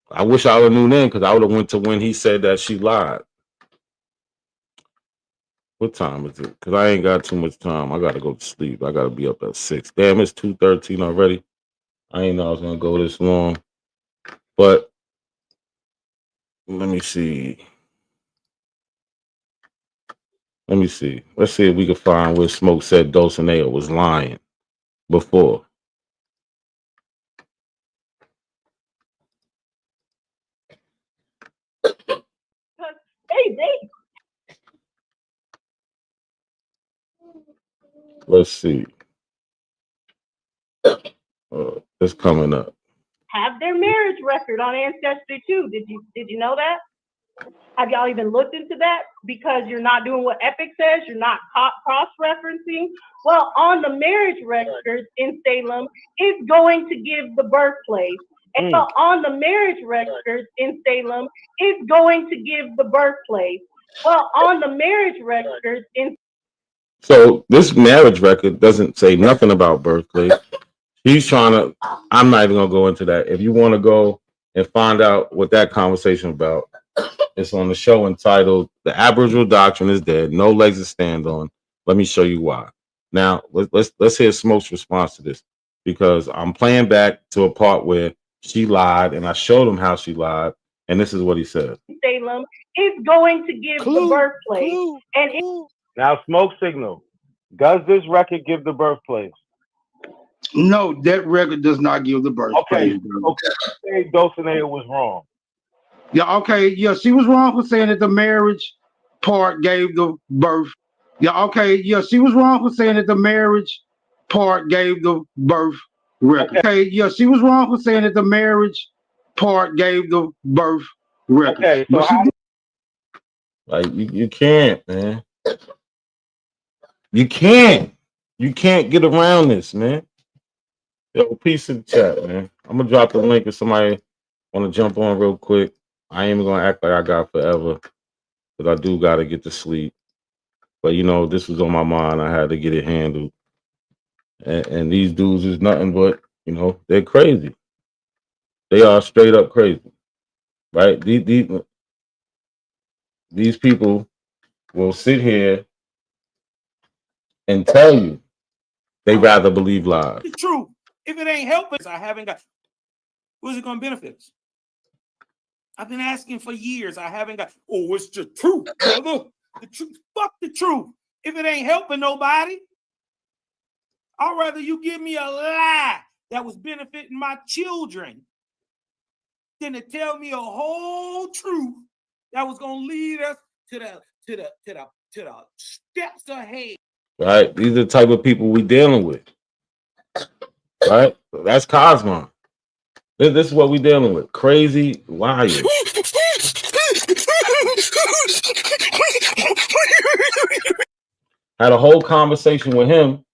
I wish I would have knew then, because I would have went to when he said that she lied. What time is it? Because I ain't got too much time. I got to go to sleep. I got to be up at 6. Damn, it's 2:13 already. I ain't know I was going to go this long. But let me see. Let's see if we can find where Smoke said Dulcinea was lying before. Let's see. It's coming up. Have their marriage record on Ancestry too. Did you know that? Have y'all even looked into that? Because you're not doing what Epic says, you're not cross-referencing. Well, on the marriage records in Salem, it's going to give the birthplace. And so on the marriage records in Salem, it's going to give the birthplace. Well, on the marriage records in So this marriage record doesn't say nothing about birthplace. He's trying to, I'm not even going to go into that. If you want to go and find out what that conversation about, it's on the show entitled "The Aboriginal Doctrine is Dead. No Legs to Stand On." Let me show you why. Now, let's hear Smoke's response to this, because I'm playing back to a part where she lied, and I showed him how she lied, and this is what he said. Salem, it's going to give the birthplace. And Now, Smoke signal. Does this record give the birthplace? No, that record does not give the birthplace. Okay. Dulcinea was wrong. Yeah, okay. Yeah, she was wrong for saying that the marriage part gave the birth. Yeah, okay. Yeah, she was wrong for saying that the marriage part gave the birth record. Okay. Yeah, she was wrong for saying that the marriage part gave the birth record. Okay, so like you can't, man. You can't get around this, man. Yo, peace in the chat, man. I'm gonna drop the link if somebody want to jump on real quick. I ain't even gonna act like I got forever, because I do gotta get to sleep. But you know, this was on my mind. I had to get it handled. And these dudes is nothing but, you know, they're crazy. They are straight up crazy, right? These people will sit here and tell you they rather believe lies. The truth. If it ain't helping us, I haven't got. Who's it going to benefit us? I've been asking for years. I haven't got. Oh, it's the truth, brother. The truth. Fuck the truth. If it ain't helping nobody, I'd rather you give me a lie that was benefiting my children than to tell me a whole truth that was gonna lead us to the steps ahead. Right? These are the type of people we dealing with. Right? That's Kosmon. This is what we dealing with. Crazy liars. Had a whole conversation with him,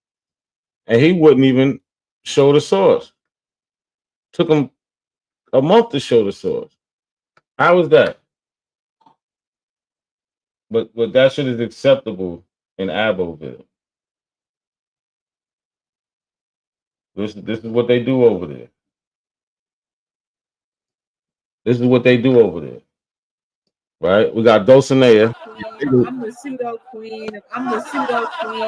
and he wouldn't even show the source. Took him a month to show the source. How is that? But that shit is acceptable in Aboville. This is what they do over there. This is what they do over there. Right? We got Dulcinea. I'm the pseudo queen. I'm the pseudo queen.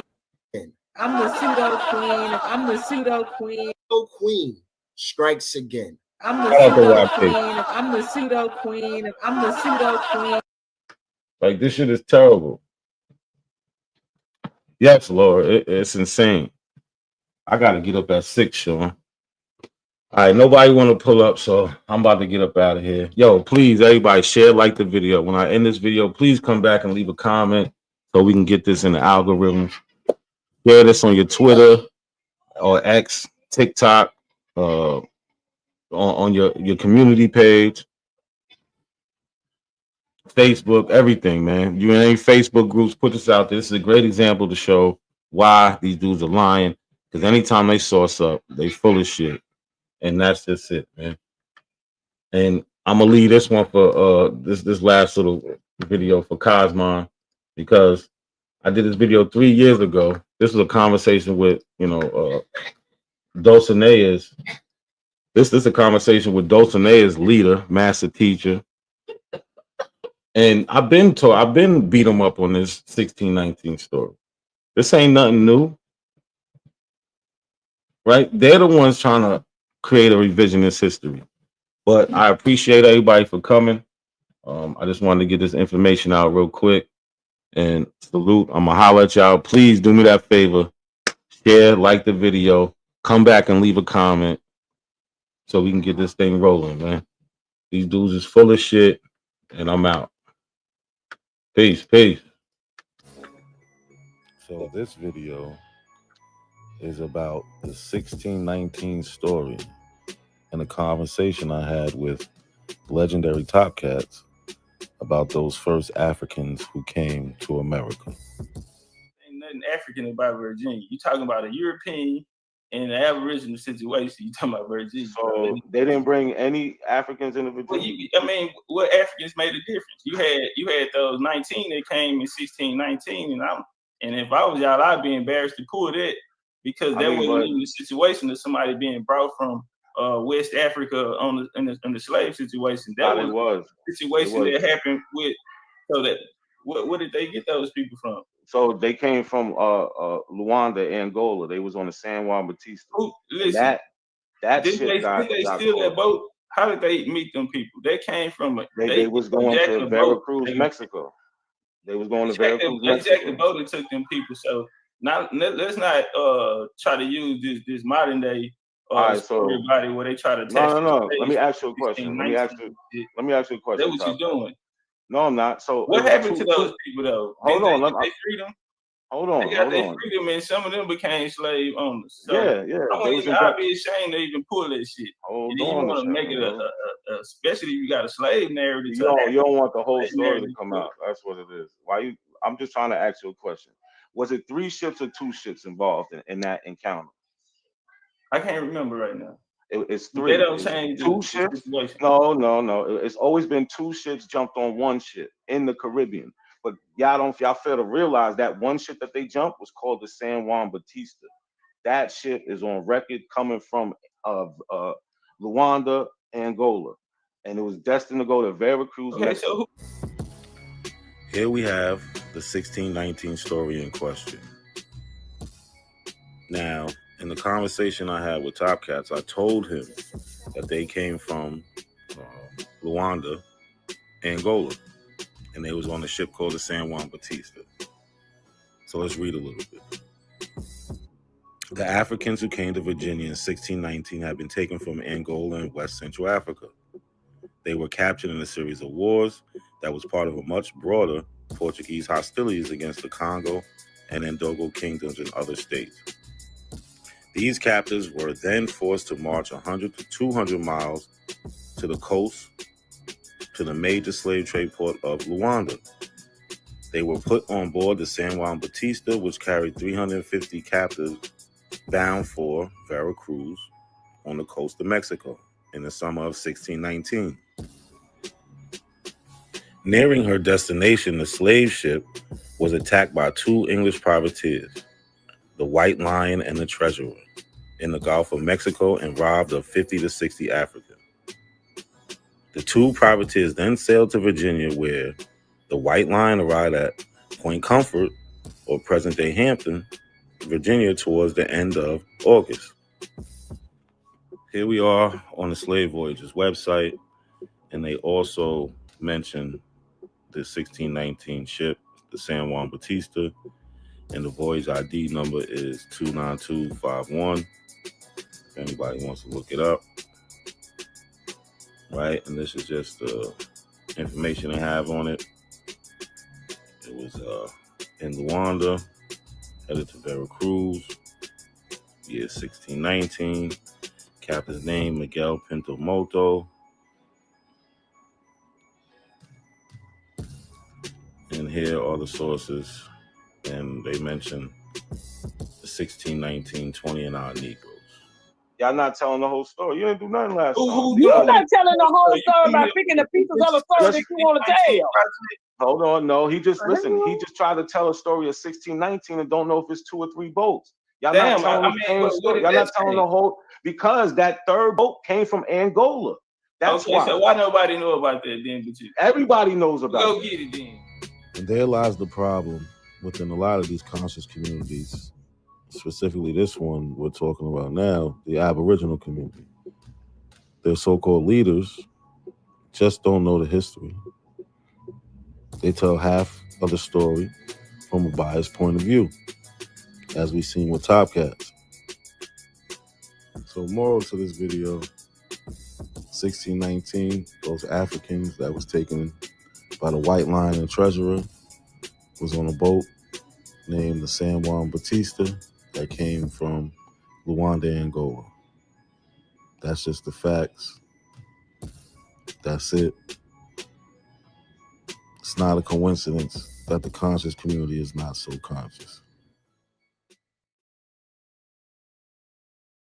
I'm the pseudo queen. I'm the pseudo queen. Pseudo queen strikes again. I'm the pseudo queen. I'm the pseudo queen. I'm the pseudo queen. Like, this shit is terrible. Yes, Lord, it's insane. I gotta get up at 6, Sean. All right, nobody want to pull up, so I'm about to get up out of here. Yo, please, everybody, share, like the video. When I end this video, please come back and leave a comment so we can get this in the algorithm. Share this on your Twitter or X, TikTok, on your community page, Facebook, everything, man. You in any Facebook groups, put this out there. This is a great example to show why these dudes are lying. Because anytime they source up, they full of shit. And that's just it, man. And I'm gonna leave this one for this last little video for Kosmon, because I did this video 3 years ago. This was a conversation with Dulcinea's. This is a conversation with Dulcinea's leader, master teacher. And I've been beat them up on this 1619 story. This ain't nothing new, right? They're the ones trying to create a revisionist history. But I appreciate everybody for coming. I just wanted to get this information out real quick. And salute. I'm gonna holler at y'all. Please do me that favor. Share, like the video, come back and leave a comment so we can get this thing rolling, man. These dudes is full of shit, and I'm out. Peace. So this video is about the 1619 story and a conversation I had with legendary Top Cats about those first Africans who came to America. Ain't nothing African about Virginia. You talking about a European and an Aboriginal situation. You talking about Virginia. So they didn't bring any Africans into Virginia. I mean, what Africans made a difference? You had those 19 that came in 1619, and if I was y'all, I'd be embarrassed to pull that, because that wasn't even the situation of somebody being brought from West Africa in the slave situation. That was a situation that happened with. So that where did they get those people from? So they came from Luanda, Angola. They was on the San Juan Batista. Listen, that did shit they steal that boat? How did they meet them people? They came from they was going to Veracruz, Mexico. They was going to Veracruz, Mexico. The boat that took them people. So now let's not try to use this modern day everybody where they try to no. Let me ask you a question. Let me ask you a question. That's what you're doing. No, I'm not. So what happened to those people though? Hold on. They freed them. Hold on. They got their freedom, and some of them became slave owners. So yeah. I'd be ashamed to even pull that shit. Hold and then on. You want to make it especially if you got a slave narrative. You don't want the whole story to come out. That's what it is. I'm just trying to ask you a question. Was it 3 ships or 2 ships involved in that encounter? I can't remember right now. It's 3. They don't change 2 ships. No. It's always been 2 ships jumped on 1 ship in the Caribbean. But y'all fail to realize that 1 ship that they jumped was called the San Juan Batista. That ship is on record coming from Luanda, Angola, and it was destined to go to Veracruz, Mexico. Here we have the 1619 story in question. Now, in the conversation I had with Top Cats, I told him that they came from Luanda, Angola, and they was on a ship called the San Juan Bautista. So let's read a little bit. The Africans who came to Virginia in 1619 had been taken from Angola and West Central Africa. They were captured in a series of wars that was part of a much broader Portuguese hostilities against the Congo and Ndongo kingdoms and other states. These captives were then forced to march 100 to 200 miles to the coast to the major slave trade port of Luanda. They were put on board the San Juan Bautista, which carried 350 captives bound for Veracruz on the coast of Mexico in the summer of 1619. Nearing her destination, the slave ship was attacked by two English privateers, the White Lion and the Treasurer, in the Gulf of Mexico and robbed of 50 to 60 Africans. The two privateers then sailed to Virginia, where the White Lion arrived at Point Comfort, or present-day Hampton, Virginia, towards the end of August. Here we are on the Slave Voyages website, and they also mention the 1619 ship, the San Juan Bautista, and the voyage ID number is 29251. If anybody wants to look it up, right? And this is just the information they have on it. It was in Luanda, headed to Veracruz, year 1619. Captain's name, Miguel Pinto Moto. And here are the sources, and they mention the 1619 20-and-odd Negroes. Y'all not telling the whole story. You didn't do nothing last time. You're not telling the whole story by picking the pieces of the story that you want to tell. Hold on, no. He just tried to tell a story of 1619 and don't know if it's 2 or 3 boats. Y'all not telling the same story. Y'all not telling the whole, because that third boat came from Angola. That's why. So why nobody know about that then? But you, everybody knows about go it. get it then. And there lies the problem within a lot of these conscious communities, specifically this one we're talking about now, the Aboriginal community. Their so-called leaders just don't know the history. They tell half of the story from a biased point of view, as we've seen with Top Cats. So moral to this video, 1619, those Africans that was taken by the White Lion and Treasurer was on a boat named the San Juan Bautista that came from Luanda, Angola. That's just the facts. That's it. It's not a coincidence that the conscious community is not so conscious.